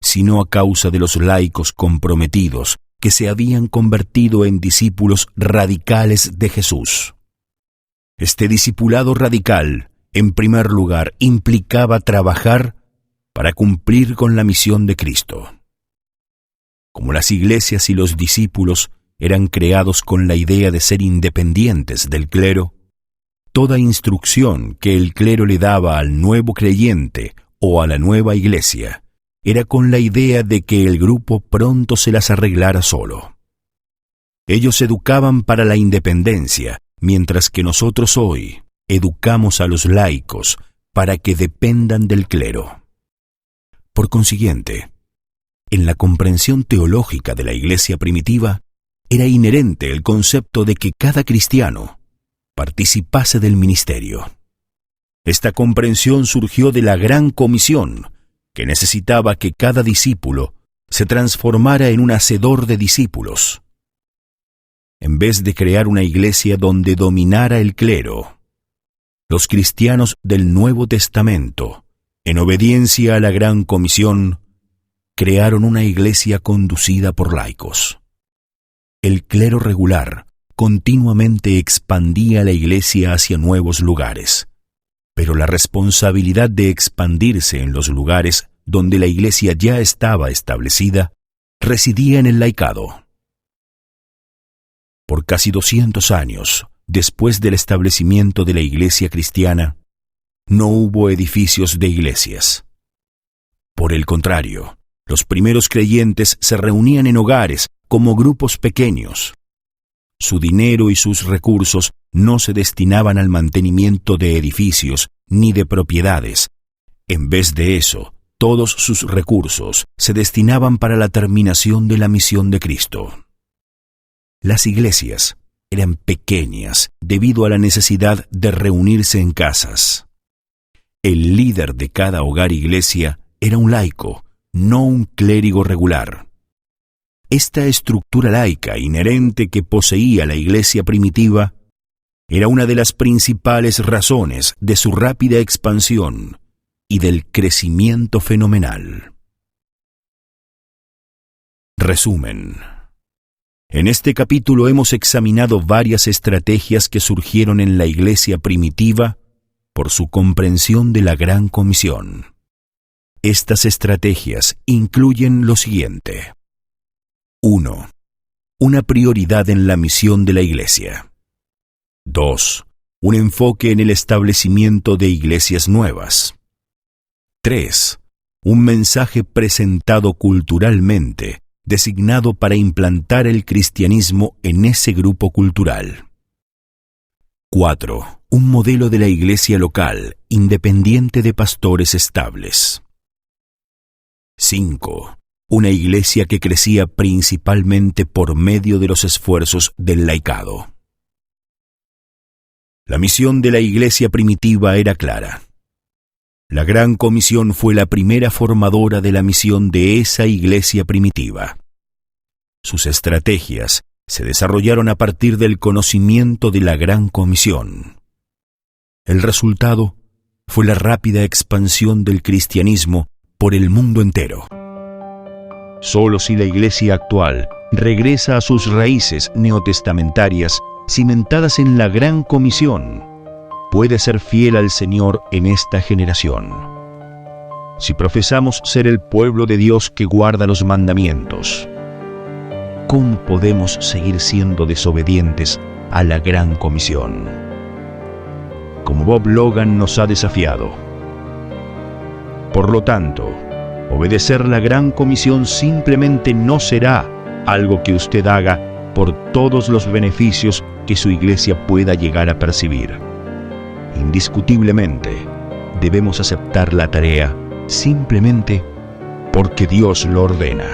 sino a causa de los laicos comprometidos que se habían convertido en discípulos radicales de Jesús. Este discipulado radical, en primer lugar, implicaba trabajar para cumplir con la misión de Cristo. Como las iglesias y los discípulos eran creados con la idea de ser independientes del clero, toda instrucción que el clero le daba al nuevo creyente o a la nueva iglesia era con la idea de que el grupo pronto se las arreglara solo. Ellos educaban para la independencia, mientras que nosotros hoy educamos a los laicos para que dependan del clero. Por consiguiente, en la comprensión teológica de la iglesia primitiva, era inherente el concepto de que cada cristiano participase del ministerio. Esta comprensión surgió de la gran comisión, que necesitaba que cada discípulo se transformara en un hacedor de discípulos. En vez de crear una iglesia donde dominara el clero, los cristianos del Nuevo Testamento, en obediencia a la gran comisión, crearon una iglesia conducida por laicos. El clero regular continuamente expandía la iglesia hacia nuevos lugares, pero la responsabilidad de expandirse en los lugares donde la iglesia ya estaba establecida residía en el laicado. Por casi 200 años, después del establecimiento de la iglesia cristiana, no hubo edificios de iglesias. Por el contrario, los primeros creyentes se reunían en hogares como grupos pequeños. Su dinero y sus recursos no se destinaban al mantenimiento de edificios ni de propiedades. En vez de eso, todos sus recursos se destinaban para la terminación de la misión de Cristo. Las iglesias eran pequeñas debido a la necesidad de reunirse en casas. El líder de cada hogar-iglesia era un laico, no un clérigo regular. Esta estructura laica inherente que poseía la iglesia primitiva era una de las principales razones de su rápida expansión y del crecimiento fenomenal. Resumen. En este capítulo hemos examinado varias estrategias que surgieron en la iglesia primitiva por su comprensión de la Gran Comisión. Estas estrategias incluyen lo siguiente. 1. Una prioridad en la misión de la iglesia. 2. Un enfoque en el establecimiento de iglesias nuevas. 3. Un mensaje presentado culturalmente, designado para implantar el cristianismo en ese grupo cultural. 4. Un modelo de la iglesia local, independiente de pastores estables. 5. Una iglesia que crecía principalmente por medio de los esfuerzos del laicado. La misión de la iglesia primitiva era clara. La Gran Comisión fue la primera formadora de la misión de esa iglesia primitiva. Sus estrategias se desarrollaron a partir del conocimiento de la Gran Comisión. El resultado fue la rápida expansión del cristianismo por el mundo entero. Solo si la iglesia actual regresa a sus raíces neotestamentarias cimentadas en la Gran Comisión, puede ser fiel al Señor en esta generación. Si profesamos ser el pueblo de Dios que guarda los mandamientos, ¿cómo podemos seguir siendo desobedientes a la Gran Comisión? Como Bob Logan nos ha desafiado. Por lo tanto, obedecer la Gran Comisión simplemente no será algo que usted haga por todos los beneficios que su iglesia pueda llegar a percibir. Indiscutiblemente, debemos aceptar la tarea simplemente porque Dios lo ordena.